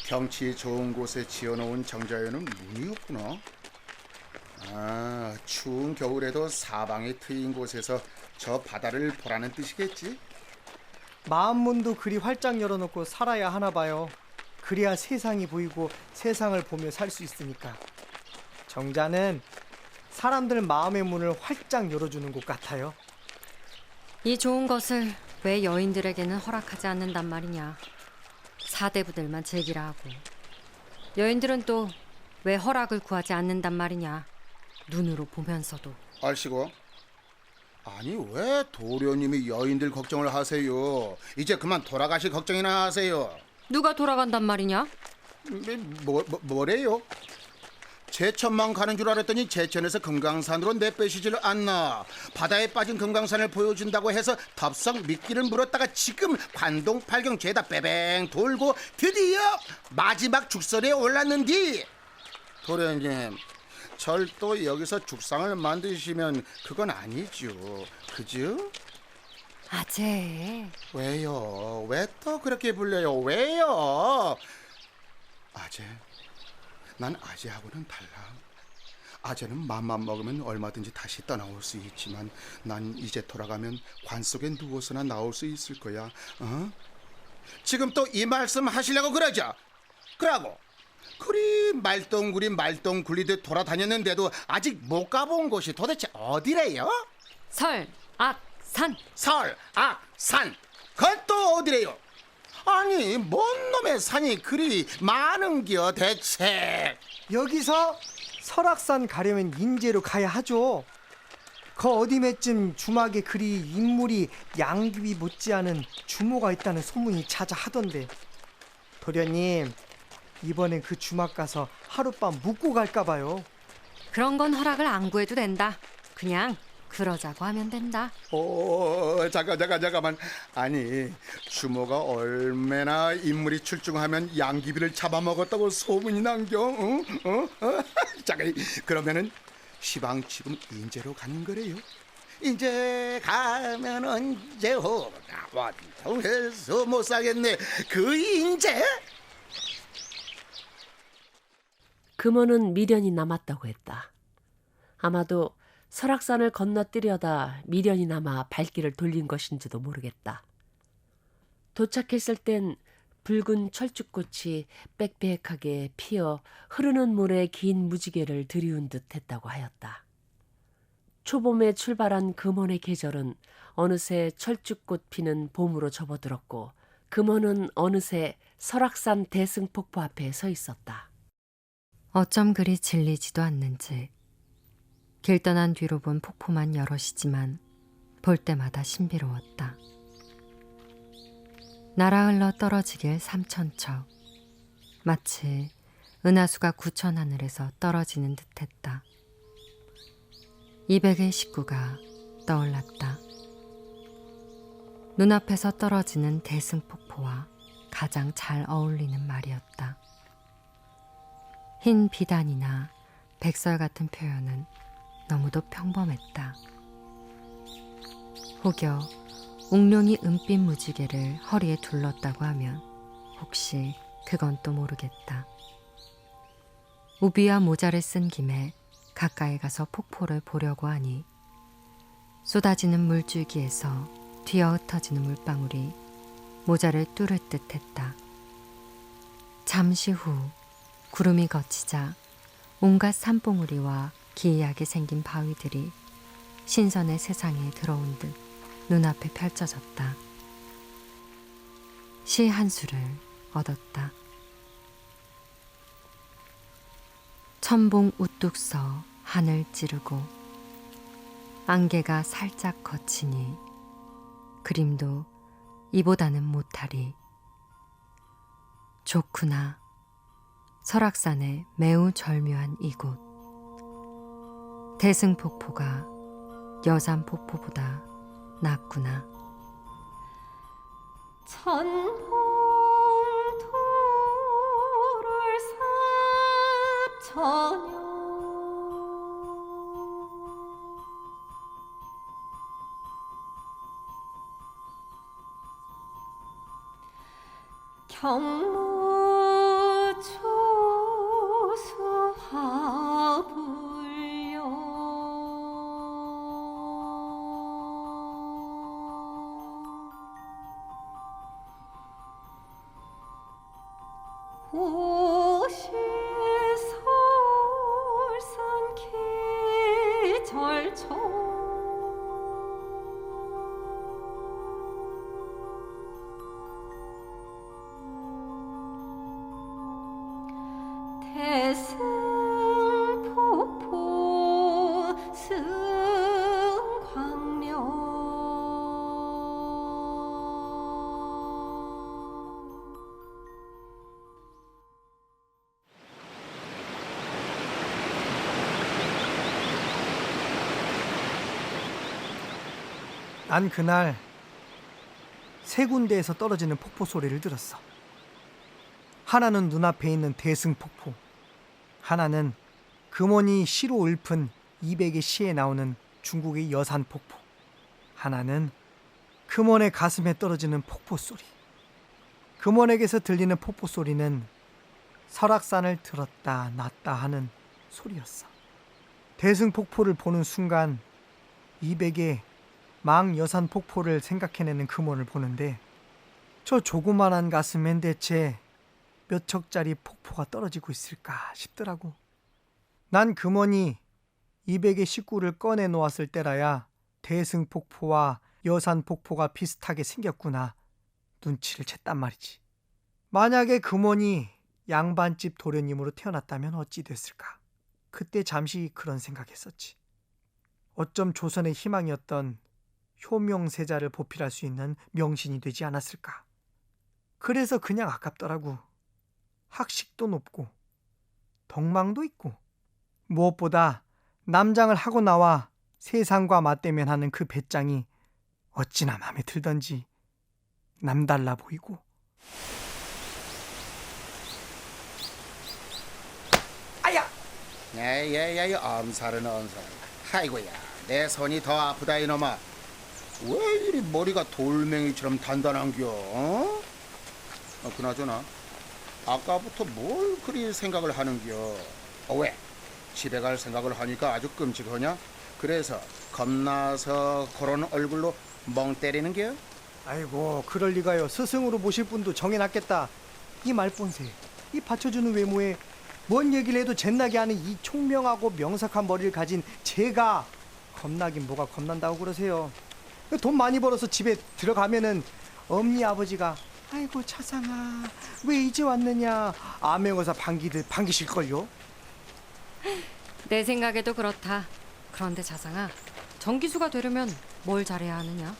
경치 좋은 곳에 지어놓은 정자에는 문이 없구나. 아, 추운 겨울에도 사방이 트인 곳에서 저 바다를 보라는 뜻이겠지? 마음문도 그리 활짝 열어놓고 살아야 하나 봐요. 그래야 세상이 보이고 세상을 보며 살 수 있으니까. 정자는 사람들 마음의 문을 활짝 열어주는 곳 같아요. 이 좋은 것을 왜 여인들에게는 허락하지 않는단 말이냐. 사대부들만 즐기라 하고 여인들은 또 왜 허락을 구하지 않는단 말이냐. 눈으로 보면서도. 알시고? 아니 왜 도련님이 여인들 걱정을 하세요? 이제 그만 돌아가실 걱정이나 하세요. 누가 돌아간단 말이냐? 뭐래요? 제천만 가는 줄 알았더니 제천에서 금강산으로 내빼시질 않나. 바다에 빠진 금강산을 보여준다고 해서 덥석 미끼를 물었다가 지금 관동팔경 죄다 빼뱅 돌고 드디어 마지막 죽설에 올랐는디. 도련님, 절도 여기서 죽상을 만드시면 그건 아니죠, 그죠? 아재. 왜요? 왜 또 그렇게 불려요? 왜요? 아재, 난 아재하고는 달라. 아재는 맘만 먹으면 얼마든지 다시 떠나올 수 있지만 난 이제 돌아가면 관 속에 누워서나 나올 수 있을 거야. 어? 지금 또 이 말씀 하시려고 그러죠? 그러고 그리 말똥 굴리듯 돌아다녔는데도 아직 못 가본 곳이 도대체 어디래요? 설악산. 설악산. 그건 또 어디래요? 아니 뭔 놈의 산이 그리 많은겨 대체. 여기서 설악산 가려면 인제로 가야 하죠. 그 어디매쯤 주막에 그리 인물이 양귀비 못지않은 주모가 있다는 소문이 자자하던데. 도련님, 이번엔 그 주막 가서 하룻밤 묵고 갈까 봐요. 그런 건 허락을 안 구해도 된다. 그냥 그러자고 하면 된다. 잠깐만. 아니 주모가 얼마나 인물이 출중하면 양귀비를 잡아먹었다고 소문이 난겨? 잠깐, 그러면은 시방 지금 인제로 가는 거래요? 인제 가면 언제 오나 완통해서 못 사겠네. 그 인제? 금호는 미련이 남았다고 했다. 아마도 설악산을 건너뛰려다 미련이 남아 발길을 돌린 것인지도 모르겠다. 도착했을 땐 붉은 철쭉꽃이 빽빽하게 피어 흐르는 물에 긴 무지개를 들이운 듯 했다고 하였다. 초봄에 출발한 금원의 계절은 어느새 철쭉꽃 피는 봄으로 접어들었고 금원은 어느새 설악산 대승폭포 앞에 서 있었다. 어쩜 그리 질리지도 않는지 길 떠난 뒤로 본 폭포만 여럿이지만 볼 때마다 신비로웠다. 날아 흘러 떨어지길 3,000척 마치 은하수가 9천 하늘에서 떨어지는 듯했다. 200의 식구가 떠올랐다. 눈앞에서 떨어지는 대승폭포와 가장 잘 어울리는 말이었다. 흰 비단이나 백설 같은 표현은 너무도 평범했다. 혹여 옥룡이 은빛 무지개를 허리에 둘렀다고 하면 혹시 그건 또 모르겠다. 우비와 모자를 쓴 김에 가까이 가서 폭포를 보려고 하니 쏟아지는 물줄기에서 뒤어 흩어지는 물방울이 모자를 뚫을 듯 했다. 잠시 후 구름이 걷히자 온갖 산봉우리와 기이하게 생긴 바위들이 신선의 세상에 들어온 듯 눈앞에 펼쳐졌다. 시 한 수를 얻었다. 천봉 우뚝 서 하늘 찌르고 안개가 살짝 거치니 그림도 이보다는 못하리. 좋구나. 설악산의 매우 절묘한 이곳. 대승폭포가 여산폭포보다 낫구나. 천봉도를 삽천여 경무초수하불려 오실설산 계절초 대승폭포 승광명 난 그날 세 군데에서 떨어지는 폭포 소리를 들었어. 하나는 눈앞에 있는 대승폭포, 하나는 금원이 시로 읊은 200의 시에 나오는 중국의 여산폭포, 하나는 금원의 가슴에 떨어지는 폭포 소리. 금원에게서 들리는 폭포 소리는 설악산을 들었다 놨다 하는 소리였어. 대승폭포를 보는 순간 200의 망여산 폭포를 생각해내는 금원을 보는데 저 조그만한 가슴엔 대체 몇 척짜리 폭포가 떨어지고 있을까 싶더라고. 난 금원이 200의 식구를 꺼내 놓았을 때라야 대승폭포와 여산폭포가 비슷하게 생겼구나 눈치를 챘단 말이지. 만약에 금원이 양반집 도련님으로 태어났다면 어찌 됐을까. 그때 잠시 그런 생각했었지. 어쩜 조선의 희망이었던 효명세자를 보필할 수 있는 명신이 되지 않았을까. 그래서 그냥 아깝더라고. 학식도 높고 덕망도 있고 무엇보다 남장을 하고 나와 세상과 맞대면하는 그 배짱이 어찌나 마음에 들던지 남달라 보이고. 아야! 야야야야 엄살은 엄살. 아이고야 내 손이 더 아프다 이놈아. 왜 이리 머리가 돌멩이처럼 단단한겨? 그나저나 아까부터 뭘 그리 생각을 하는겨? 왜? 집에 갈 생각을 하니까 아주 끔찍하냐? 그래서 겁나서 그런 얼굴로 멍 때리는겨? 아이고 그럴 리가요. 스승으로 모실 분도 정해놨겠다. 이 말본새, 이 받쳐주는 외모에 뭔 얘기를 해도 jet나게 하는 이 총명하고 명석한 머리를 가진 제가 겁나긴 뭐가 겁난다고 그러세요. 돈 많이 벌어서 집에 들어가면은 엄니 아버지가 아이고 차상아 왜 이제 왔느냐 암행어사 반기실걸요. 내 생각에도 그렇다. 그런데 자상아, 정기수가 되려면 뭘 잘해야 하느냐?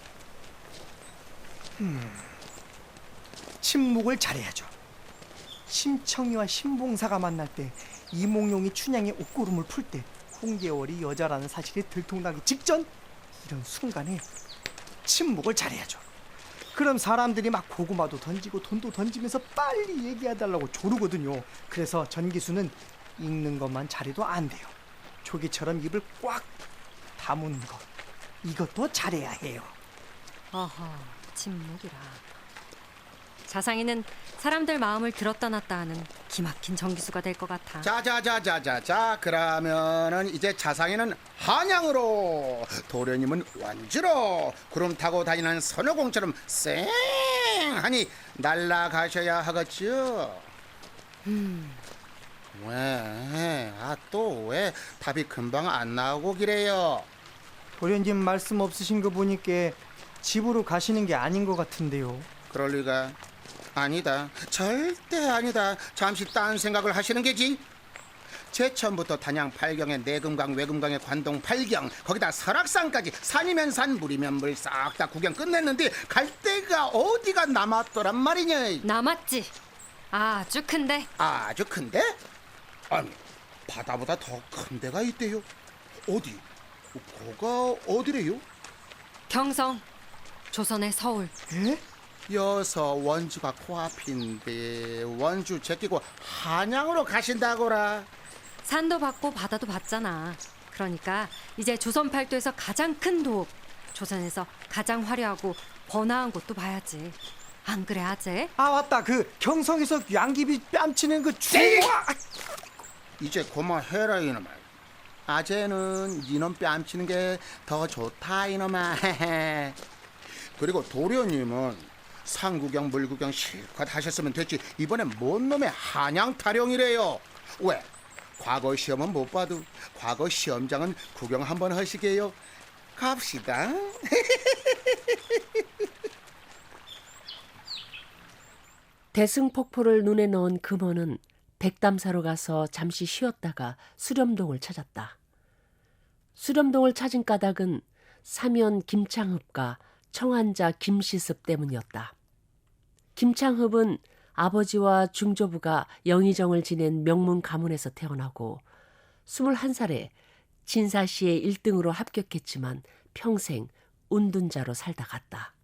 침묵을 잘해야죠. 심청이와 신봉사가 만날 때, 이몽룡이 춘향의 옷고름을 풀 때, 홍계월이 여자라는 사실이 들통나기 직전, 이런 순간에 침묵을 잘해야죠. 그럼 사람들이 막 고구마도 던지고 돈도 던지면서 빨리 얘기해달라고 조르거든요. 그래서 전기수는 읽는 것만 잘해도 안 돼요. 조기처럼 입을 꽉 다무는 것, 이것도 잘해야 해요. 어허, 침묵이라. 자상이는 사람들 마음을 들었다 놨다 하는 기막힌 정기수가 될 것 같아. 자, 그러면은 이제 자상이는 한양으로, 도련님은 원주로 구름 타고 다니는 선호공처럼 쌩하니 날아가셔야 하겠죠. 왜? 또 왜 답이 금방 안 나오고 기래요? 도련님 말씀 없으신 거 보니까 집으로 가시는 게 아닌 것 같은데요. 그럴 리가. 아니다, 절대 아니다. 잠시 딴 생각을 하시는 게지. 제천부터 단양 팔경에 내금강 외금강에 관동 팔경, 거기다 설악산까지 산이면 산 물이면 물 싹 다 구경 끝냈는데 갈 데가 어디가 남았더란 말이냐. 남았지. 아주 큰데. 아주 큰데? 아니, 바다보다 더 큰 데가 있대요. 어디? 거가 어디래요? 경성, 조선의 서울. 예? 여서 원주가 코앞인데 원주 제끼고 한양으로 가신다고라. 산도 받고 바다도 받잖아. 그러니까 이제 조선 팔도에서 가장 큰 도읍, 조선에서 가장 화려하고 번화한 곳도 봐야지. 안 그래, 아재? 아 맞다, 그 경성에서 양귀비 뺨치는 그 이제 그만해라 이놈아. 아재는 니놈 뺨치는 게 더 좋다 이놈아. 그리고 도련님은 산구경 물구경 실컷 하셨으면 됐지, 이번엔 뭔 놈의 한양 타령이래요. 왜? 과거 시험은 못 봐도 과거 시험장은 구경 한번 하시게요. 갑시다. 대승폭포를 눈에 넣은 금호는 백담사로 가서 잠시 쉬었다가 수렴동을 찾았다. 수렴동을 찾은 까닭은 사면 김창흡과 청한자 김시습 때문이었다. 김창흡은 아버지와 중조부가 영의정을 지낸 명문 가문에서 태어나고 21살에 진사시에 1등으로 합격했지만 평생 운둔자로 살다 갔다.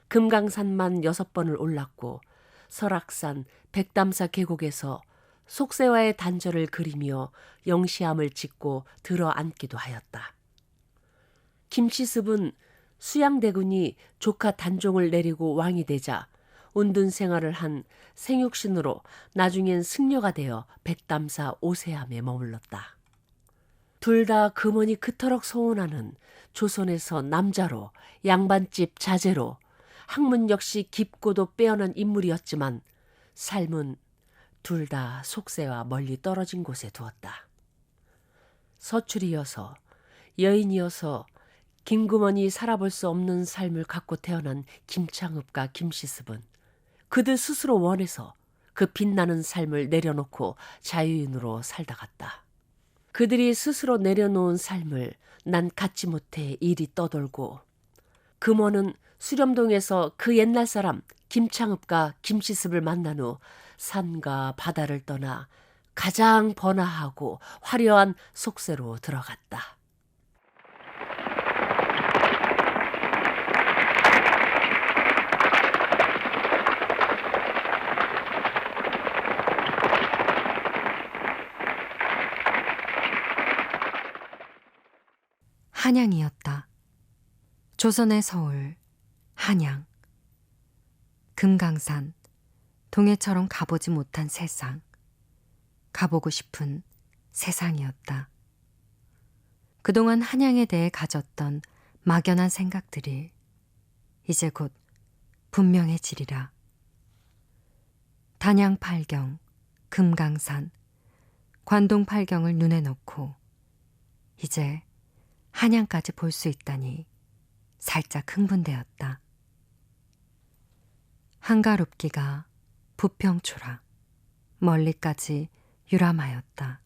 금강산만 6번을 올랐고 설악산, 백담사 계곡에서 속세와의 단절을 그리며 영시함을 짓고 들어앉기도 하였다. 김시습은 수양대군이 조카 단종을 내리고 왕이 되자 운둔 생활을 한 생육신으로 나중엔 승려가 되어 백담사 오세암에 머물렀다. 둘 다 금원이 그토록 소원하는 조선에서 남자로 양반집 자제로 학문 역시 깊고도 빼어난 인물이었지만 삶은 둘 다 속세와 멀리 떨어진 곳에 두었다. 서출이어서 여인이어서 김금원이 살아볼 수 없는 삶을 갖고 태어난 김창흡과 김시습은 그들 스스로 원해서 그 빛나는 삶을 내려놓고 자유인으로 살다 갔다. 그들이 스스로 내려놓은 삶을 난 갖지 못해 일이 떠돌고 금원은 수렴동에서 그 옛날 사람 김창흡과 김시습을 만난 후 산과 바다를 떠나 가장 번화하고 화려한 속세로 들어갔다. 한양이었다. 조선의 서울, 한양. 금강산, 동해처럼 가보지 못한 세상. 가보고 싶은 세상이었다. 그동안 한양에 대해 가졌던 막연한 생각들이 이제 곧 분명해지리라. 단양 팔경, 금강산, 관동 팔경을 눈에 넣고 이제 한양까지 볼 수 있다니 살짝 흥분되었다. 한가롭기가 부평초라 멀리까지 유람하였다.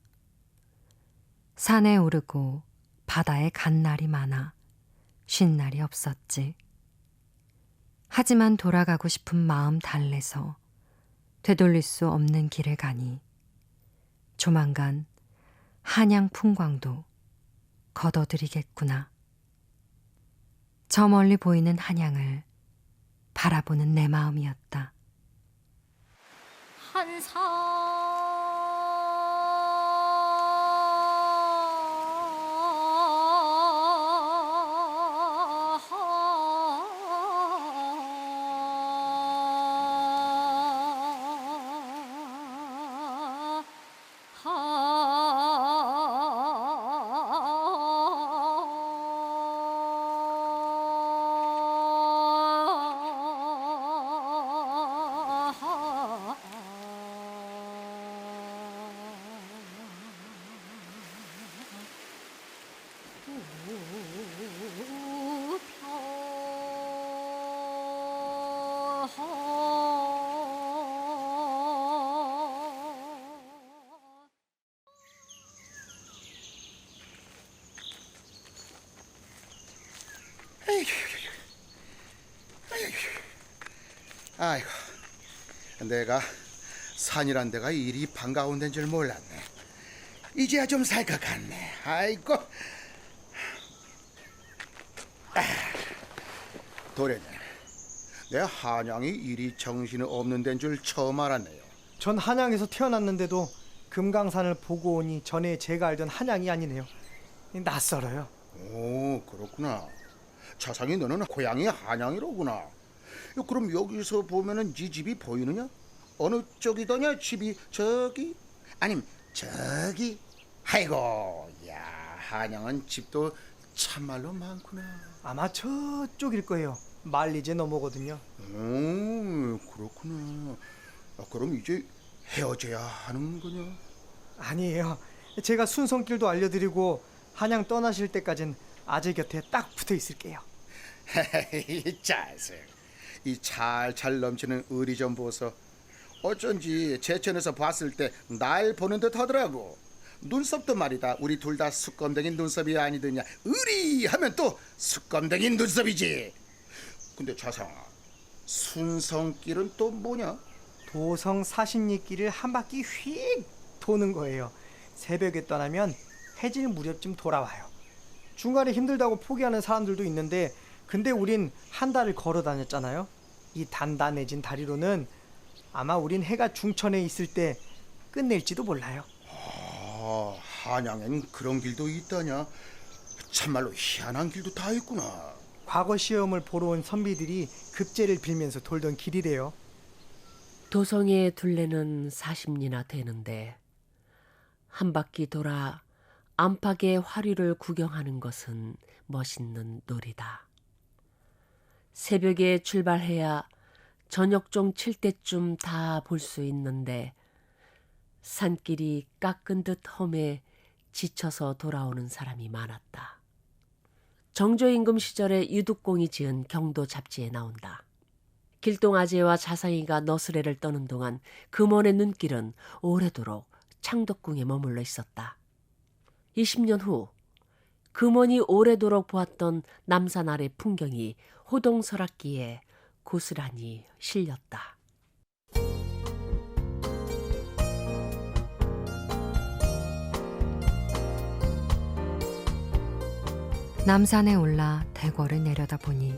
산에 오르고 바다에 간 날이 많아 쉰 날이 없었지. 하지만 돌아가고 싶은 마음 달래서 되돌릴 수 없는 길을 가니 조만간 한양 풍광도 걷어들이겠구나. 저 멀리 보이는 한양을 바라보는 내 마음이었다. 아이고, 내가 산이란 데가 이리 반가운 데인 줄 몰랐네. 이제야 좀 살 것 같네. 아이고. 도련님, 내 한양이 이리 정신이 없는 데인 줄 처음 알았네요. 전 한양에서 태어났는데도 금강산을 보고 오니 전에 제가 알던 한양이 아니네요. 낯설어요. 오, 그렇구나. 차상이 너는 고향이 한양이로구나. 그럼 여기서 보면은 네 집이 보이느냐? 어느 쪽이더냐? 집이 저기? 아님 저기? 아이고, 야, 한양은 집도 참말로 많구나. 아마 저쪽일 거예요. 말리제 넘어거든요. 오, 그렇구나. 그럼 이제 헤어져야 하는 거냐? 아니에요. 제가 순성길도 알려드리고 한양 떠나실 때까진 아재 곁에 딱 붙어 있을게요. 이 자식, 이 찰찰 넘치는 의리 좀 보소. 어쩐지 제천에서 봤을 때 날 보는 듯 하더라고. 눈썹도 말이다, 우리 둘 다 수검댕인 눈썹이 아니더냐. 의리 하면 또 수검댕인 눈썹이지. 근데 차상아, 순성길은 또 뭐냐? 도성 40리길을 한 바퀴 휙 도는 거예요. 새벽에 떠나면 해질 무렵쯤 돌아와요. 중간에 힘들다고 포기하는 사람들도 있는데, 근데 우린 한 달을 걸어 다녔잖아요. 이 단단해진 다리로는 아마 우린 해가 중천에 있을 때 끝낼지도 몰라요. 아, 한양엔 그런 길도 있다냐? 참말로 희한한 길도 다 있구나. 과거 시험을 보러 온 선비들이 급제를 빌면서 돌던 길이래요. 도성의 둘레는 40리나 되는데 한 바퀴 돌아 안팎의 화류를 구경하는 것은 멋있는 놀이다. 새벽에 출발해야 저녁 좀 칠 때쯤 다 볼 수 있는데 산길이 깎은 듯 험해 지쳐서 돌아오는 사람이 많았다. 정조임금 시절에 유득공이 지은 경도 잡지에 나온다. 길동아재와 자상이가 너스레를 떠는 동안 금원의 눈길은 오래도록 창덕궁에 머물러 있었다. 20년 후 금원이 오래도록 보았던 남산 아래 풍경이 호동설악기에 고스란히 실렸다. 남산에 올라 대궐을 내려다보니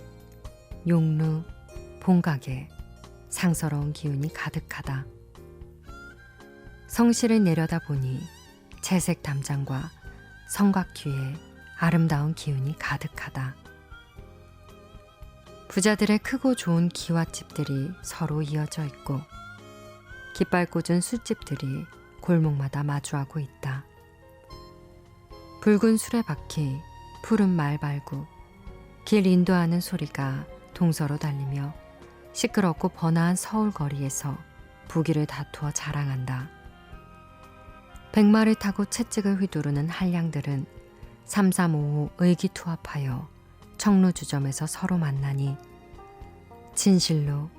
용루, 봉각에 상서로운 기운이 가득하다. 성실을 내려다보니 채색 담장과 성곽귀에 아름다운 기운이 가득하다. 부자들의 크고 좋은 기와집들이 서로 이어져 있고 깃발 꽂은 술집들이 골목마다 마주하고 있다. 붉은 수레바퀴, 푸른 말발굽, 길 인도하는 소리가 동서로 달리며 시끄럽고 번화한 서울 거리에서 부귀를 다투어 자랑한다. 백마를 타고 채찍을 휘두르는 한량들은 삼삼오오 의기투합하여 청로주점에서 서로 만나니 진실로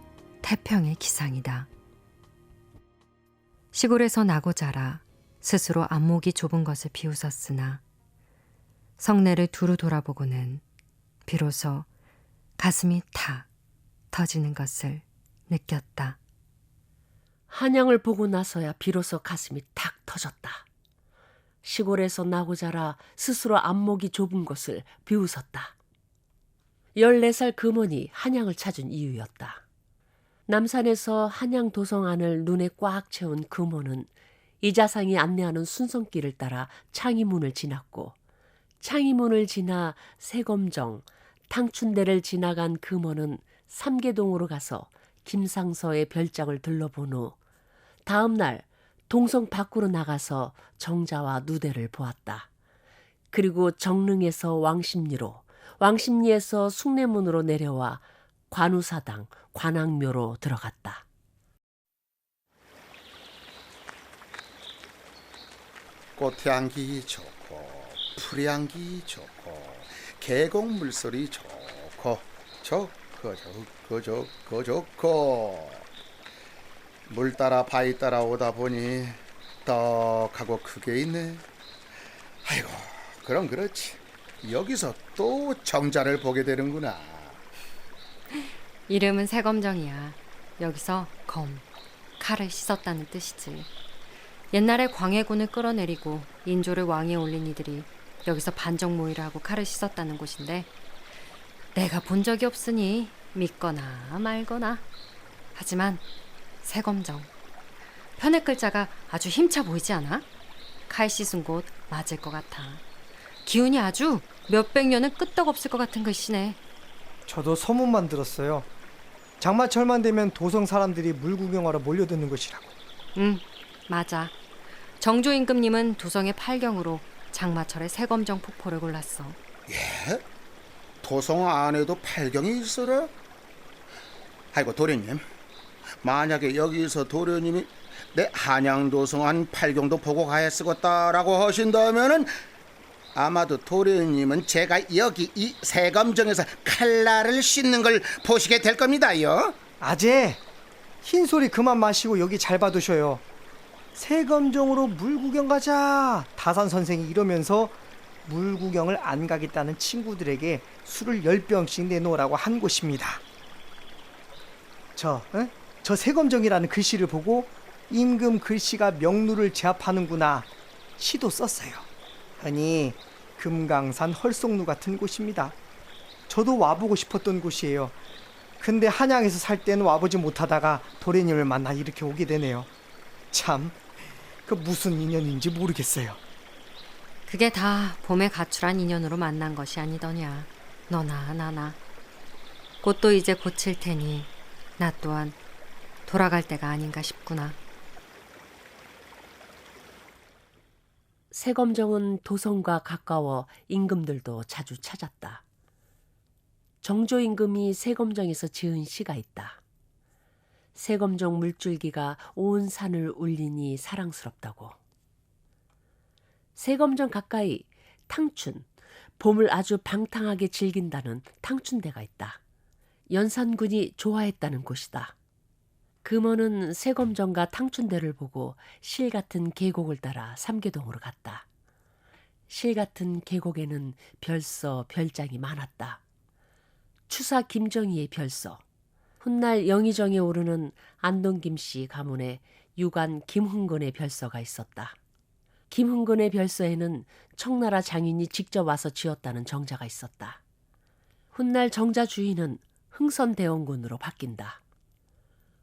태평의 기상이다. 시골에서 나고 자라 스스로 안목이 좁은 것을 비웃었으나 성내를 두루 돌아보고는 비로소 가슴이 탁 터지는 것을 느꼈다. 한양을 보고 나서야 비로소 가슴이 탁 터졌다. 시골에서 나고 자라 스스로 안목이 좁은 것을 비웃었다. 14살 금원이 한양을 찾은 이유였다. 남산에서 한양 도성안을 눈에 꽉 채운 금원은 이자상이 안내하는 순성길을 따라 창의문을 지났고 창의문을 지나 세검정, 탕춘대를 지나간 금원은 삼계동으로 가서 김상서의 별장을 둘러본 후 다음 날 동성 밖으로 나가서 정자와 누대를 보았다. 그리고 정릉에서 왕십리로, 왕십리에서 숭례문으로 내려와 관우사당, 관악묘로 들어갔다. 꽃향기 좋고 풀향기 좋고 계곡 물소리 좋고 좋고 물 따라 바위 따라 오다 보니 떡하고 크게 있네. 아이고, 그럼 그렇지. 여기서 또 정자를 보게 되는구나. 이름은 세검정이야. 여기서 검, 칼을 씻었다는 뜻이지. 옛날에 광해군을 끌어내리고 인조를 왕위에 올린 이들이 여기서 반정 모의를 하고 칼을 씻었다는 곳인데 내가 본 적이 없으니 믿거나 말거나. 하지만 세검정, 편의 글자가 아주 힘차 보이지 않아? 칼 씻은 곳 맞을 것 같아. 기운이 아주 몇백 년은 끄떡없을 것 같은 글씨네. 저도 소문만 들었어요. 장마철만 되면 도성 사람들이 물 구경하러 몰려드는 것이라고. 응, 맞아. 정조 임금님은 도성의 팔경으로 장마철에 세검정 폭포를 골랐어. 예? 도성 안에도 팔경이 있어라? 아이고, 도련님, 만약에 여기서 도련님이 내 한양도성 안 팔경도 보고 가야 쓰겄다라고 하신다면은 아마도 도련님은 제가 여기 이 세검정에서 칼날을 씻는 걸 보시게 될 겁니다요. 아재, 흰소리 그만 마시고 여기 잘 봐두셔요. 세검정으로 물 구경 가자, 다산 선생이 이러면서 물 구경을 안 가겠다는 친구들에게 술을 10병씩 내놓으라고 한 곳입니다. 저 세검정이라는 글씨를 보고 임금 글씨가 명루를 제압하는구나 시도 썼어요. 흔히 금강산 헐송루 같은 곳입니다. 저도 와보고 싶었던 곳이에요. 근데 한양에서 살 때는 와보지 못하다가 도련님을 만나 이렇게 오게 되네요. 참, 그 무슨 인연인지 모르겠어요. 그게 다 봄에 가출한 인연으로 만난 것이 아니더냐. 너나 나나. 꽃도 이제 고칠 테니 나 또한 돌아갈 때가 아닌가 싶구나. 세검정은 도성과 가까워 임금들도 자주 찾았다. 정조 임금이 세검정에서 지은 시가 있다. 세검정 물줄기가 온 산을 울리니 사랑스럽다고. 세검정 가까이 탕춘, 봄을 아주 방탕하게 즐긴다는 탕춘대가 있다. 연산군이 좋아했다는 곳이다. 금원은 세검정과 탕춘대를 보고 실 같은 계곡을 따라 삼계동으로 갔다. 실 같은 계곡에는 별서, 별장이 많았다. 추사 김정희의 별서, 훗날 영의정에 오르는 안동김씨 가문의 유관 김흥근의 별서가 있었다. 김흥근의 별서에는 청나라 장인이 직접 와서 지었다는 정자가 있었다. 훗날 정자 주인은 흥선대원군으로 바뀐다.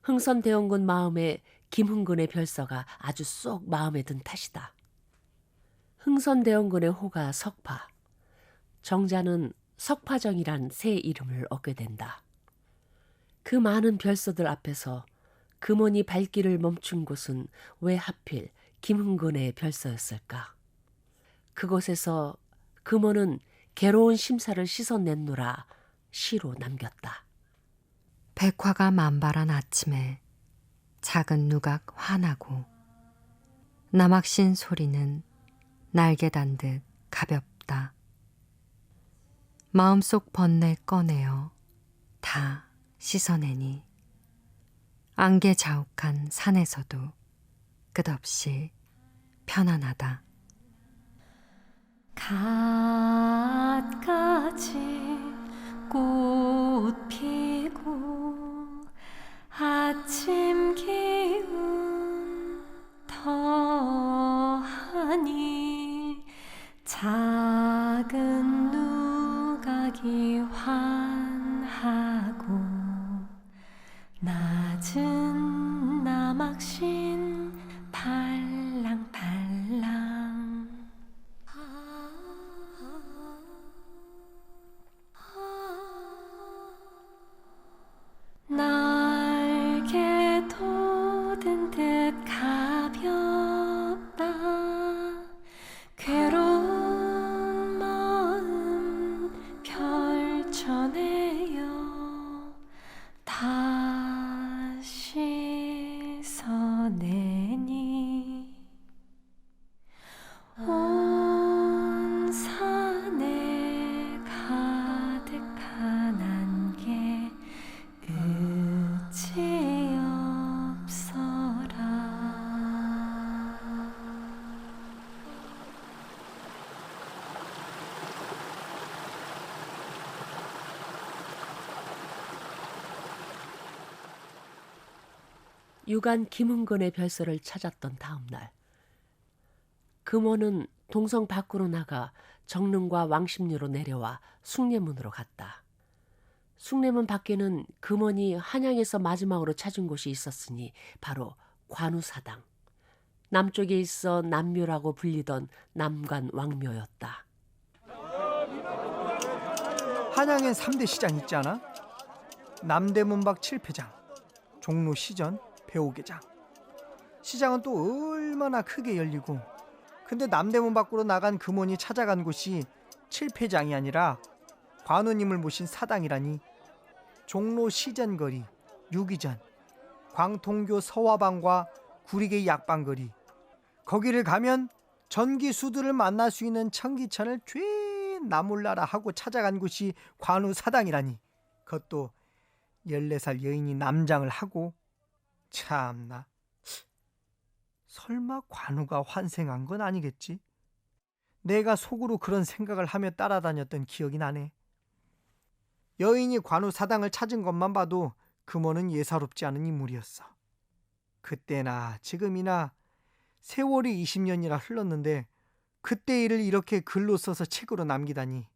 흥선대원군 마음에 김흥근의 별서가 아주 쏙 마음에 든 탓이다. 흥선대원군의 호가 석파, 정자는 석파정이란 새 이름을 얻게 된다. 그 많은 별서들 앞에서 금원이 발길을 멈춘 곳은 왜 하필 김흥근의 별서였을까? 그곳에서 금원은 괴로운 심사를 씻어냈노라 시로 남겼다. 백화가 만발한 아침에 작은 누각 화나고 남학신 소리는 날개 단 듯 가볍다. 마음속 번뇌 꺼내어 다 씻어내니 안개 자욱한 산에서도 끝없이 편안하다. 갖가지 꽃 피고 아침 기운 더하니 작은 누각이 환하고 낮은 남학신 발랑발랑 날개 돋은 듯 가볍다 괴로운 마음 펼쳐내어 다시 서내니 온 산에 가득한 안개 의지 없어라. 유간 김은근의 별서를 찾았던 다음 날, 금호는 동성 밖으로 나가 정릉과 왕십리로 내려와 숭례문으로 갔다. 숭례문 밖에는 금원이 한양에서 마지막으로 찾은 곳이 있었으니 바로 관우사당. 남쪽에 있어 남묘라고 불리던 남관 왕묘였다. 한양엔 3대 시장 있지 않아? 남대문 밖 칠패장, 종로 시전, 배옥의장. 시장은 또 얼마나 크게 열리고, 근데 남대문 밖으로 나간 금원이 찾아간 곳이 칠패장이 아니라 관우님을 모신 사당이라니. 종로 시전거리, 유기전, 광통교 서화방과 구리개 약방거리, 거기를 가면 전기수들을 만날 수 있는 청기천을 죄 나몰라라 하고 찾아간 곳이 관우사당이라니. 그것도 14살 여인이 남장을 하고. 참나, 설마 관우가 환생한 건 아니겠지? 내가 속으로 그런 생각을 하며 따라다녔던 기억이 나네. 여인이 관우사당을 찾은 것만 봐도 금호는 예사롭지 않은 인물이었어. 그때나 지금이나 세월이 20년이나 흘렀는데 그때 일을 이렇게 글로 써서 책으로 남기다니.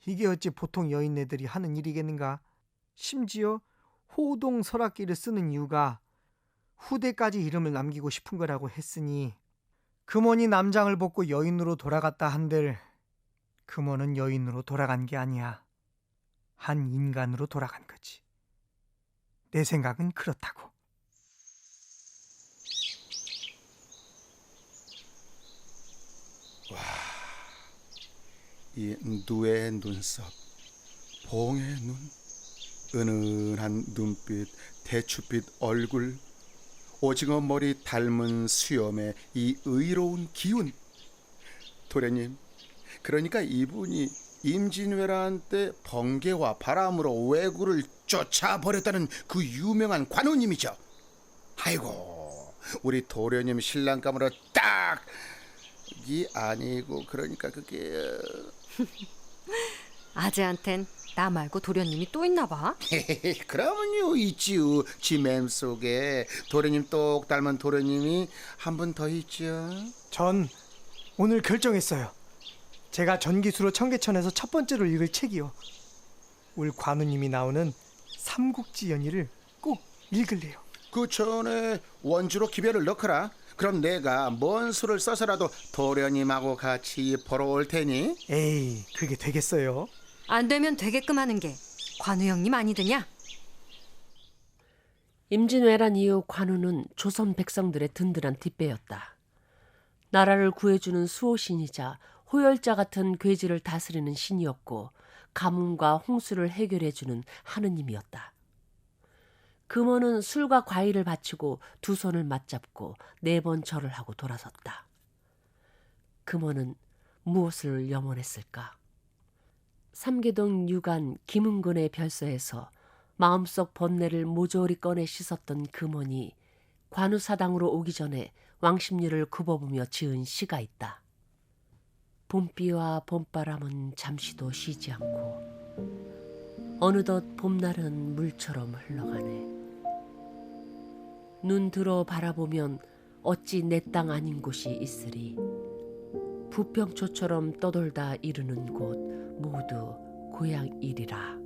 이게 어찌 보통 여인네들이 하는 일이겠는가? 심지어 호동 설악기를 쓰는 이유가 후대까지 이름을 남기고 싶은 거라고 했으니, 금원이 남장을 벗고 여인으로 돌아갔다 한들 금원은 여인으로 돌아간 게 아니야. 한 인간으로 돌아간 거지. 내 생각은 그렇다고. 이 누의 눈썹, 봉의 눈, 은은한 눈빛, 대추빛 얼굴, 오징어 머리 닮은 수염의 이 의로운 기운. 도련님, 그러니까 이분이 임진왜란 때 번개와 바람으로 왜구를 쫓아버렸다는 그 유명한 관우님이죠. 아이고, 우리 도련님 신랑감으로 딱이 아니고, 그러니까 그게 아재한텐 나 말고 도련님이 또 있나 봐. 그러면요 있지요. 지 맴속에 도련님 똑 닮은 도련님이 한 분 더 있죠. 전 오늘 결정했어요. 제가 전기수로 청계천에서 첫 번째로 읽을 책이요, 울 관우님이 나오는 삼국지 연의를 꼭 읽을래요. 그 전에 원주로 기별을 넣거라. 그럼 내가 뭔 수를 써서라도 도련님하고 같이 보러 올 테니. 에이, 그게 되겠어요? 안 되면 되게끔 하는 게 관우 형님 아니더냐? 임진왜란 이후 관우는 조선 백성들의 든든한 뒷배였다. 나라를 구해주는 수호신이자 호열자 같은 괴지를 다스리는 신이었고, 가뭄과 홍수를 해결해주는 하느님이었다. 금호는 술과 과일을 바치고 두 손을 맞잡고 4번 절을 하고 돌아섰다. 금호는 무엇을 염원했을까? 삼계동 유관 김은근의 별서에서 마음속 번뇌를 모조리 꺼내 씻었던 금원이 관우사당으로 오기 전에 왕십리를 굽어보며 지은 시가 있다. 봄비와 봄바람은 잠시도 쉬지 않고 어느덧 봄날은 물처럼 흘러가네. 눈 들어 바라보면 어찌 내 땅 아닌 곳이 있으리. 부평초처럼 떠돌다 이르는 곳 모두 고향이리라.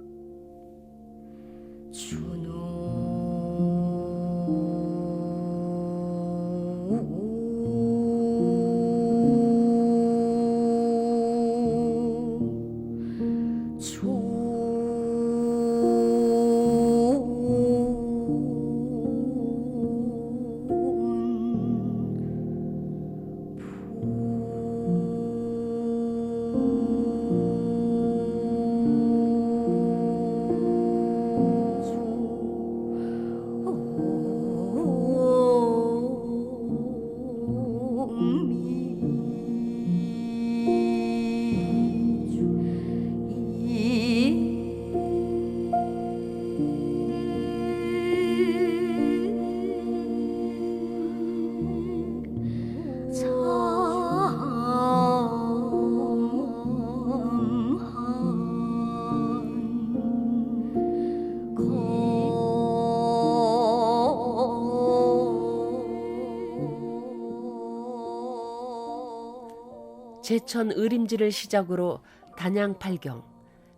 제천 의림지를 시작으로 단양 8경,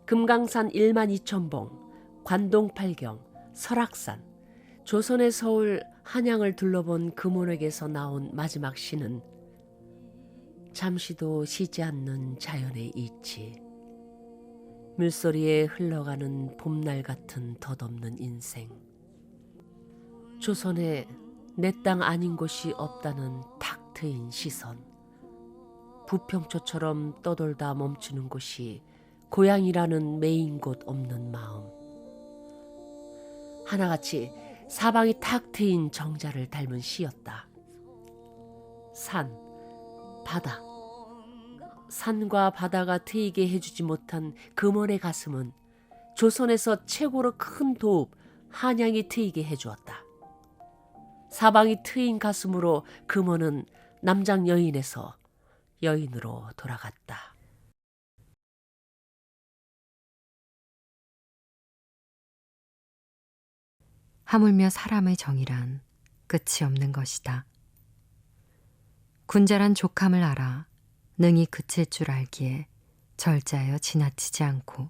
금강산 12,000봉, 관동 8경, 설악산, 조선의 서울 한양을 둘러본 금원에게서 나온 마지막 시는 잠시도 쉬지 않는 자연의 이치, 물소리에 흘러가는 봄날 같은 덧없는 인생, 조선에 내 땅 아닌 곳이 없다는 탁 트인 시선, 부평초처럼 떠돌다 멈추는 곳이 고향이라는 메인 곳 없는 마음, 하나같이 사방이 탁 트인 정자를 닮은 시였다. 산, 바다, 산과 바다가 트이게 해주지 못한 금원의 가슴은 조선에서 최고로 큰 도읍 한양이 트이게 해주었다. 사방이 트인 가슴으로 금원은 남장 여인에서 여인으로 돌아갔다. 하물며 사람의 정이란 끝이 없는 것이다. 군자란 족함을 알아 능히 그칠 줄 알기에 절제하여 지나치지 않고,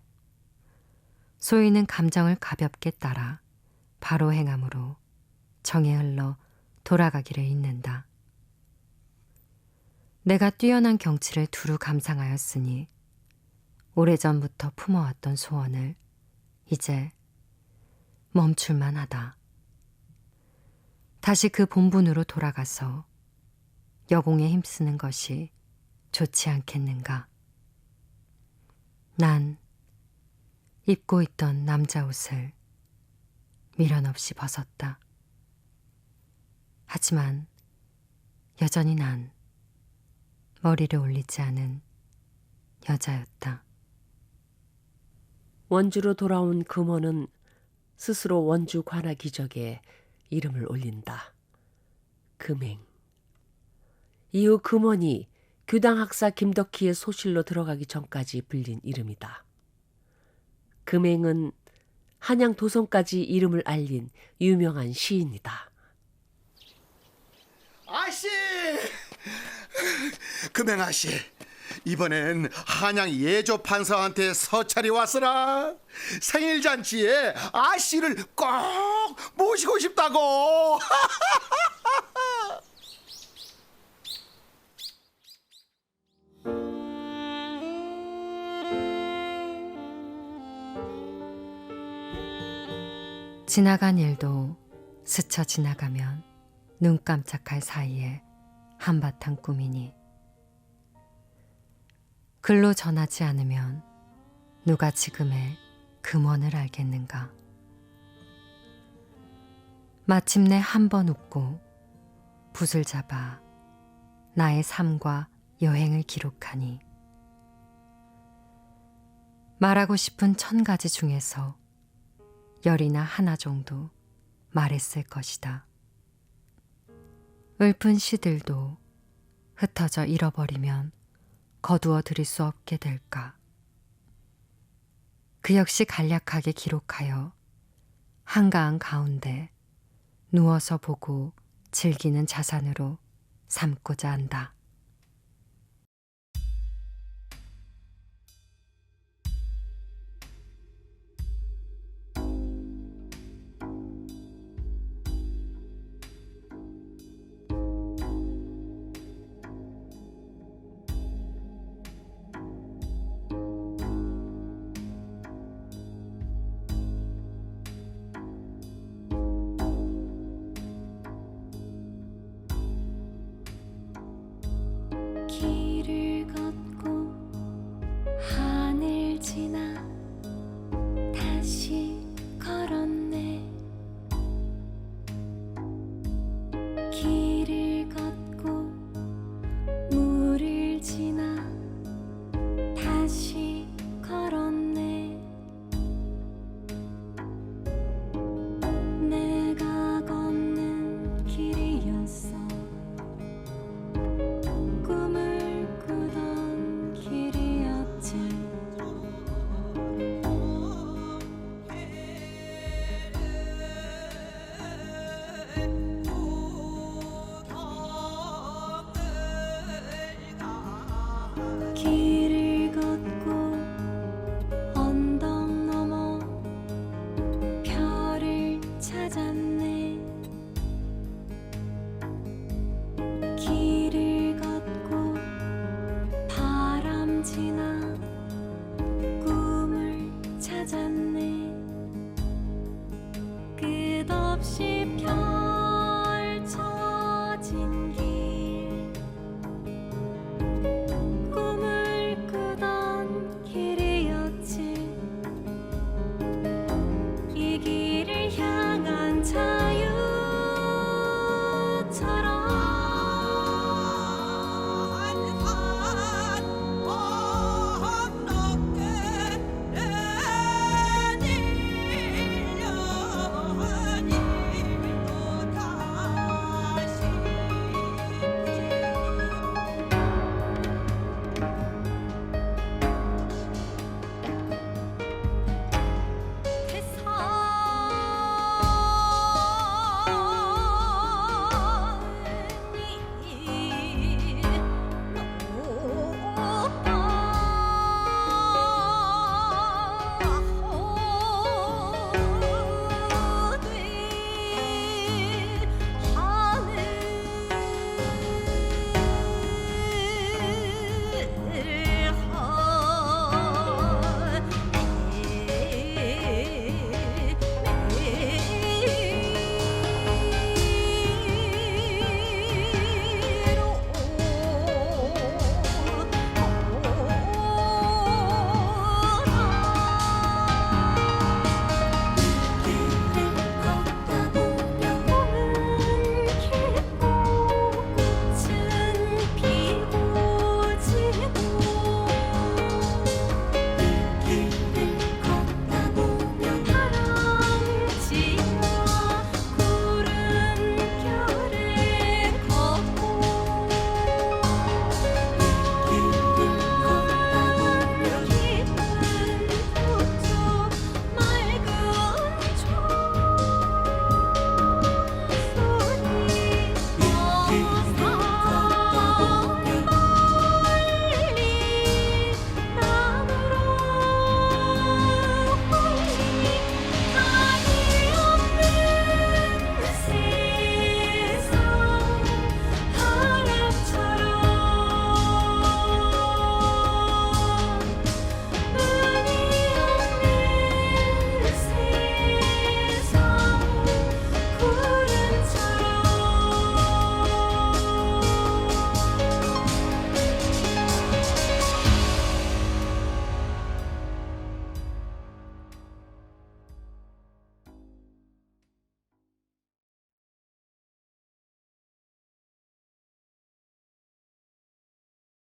소인은 감정을 가볍게 따라 바로 행함으로 정에 흘러 돌아가기를 잇는다. 내가 뛰어난 경치를 두루 감상하였으니 오래전부터 품어왔던 소원을 이제 멈출만 하다. 다시 그 본분으로 돌아가서 여공에 힘쓰는 것이 좋지 않겠는가. 난 입고 있던 남자 옷을 미련 없이 벗었다. 하지만 여전히 난 머리를 올리지 않은 여자였다. 원주로 돌아온 금호는 스스로 원주 관아 기적에 이름을 올린다. 금행. 이후 금원이 규당 학사 김덕희의 소실로 들어가기 전까지 불린 이름이다. 금행은 한양 도성까지 이름을 알린 유명한 시인이다. 아씨! 금행아씨, 이번엔 한양 예조 판사한테 서찰이 왔으나 생일 잔치에 아씨를 꼭 모시고 싶다고. 지나간 일도 스쳐 지나가면 눈 깜짝할 사이에 한바탕 꿈이니, 글로 전하지 않으면 누가 지금의 금원을 알겠는가. 마침내 한 번 웃고 붓을 잡아 나의 삶과 여행을 기록하니 말하고 싶은 1000가지 중에서 10이나 하나 정도 말했을 것이다. 읊은 시들도 흩어져 잃어버리면 거두어 들일 수 없게 될까. 그 역시 간략하게 기록하여 한가한 가운데 누워서 보고 즐기는 자산으로 삼고자 한다.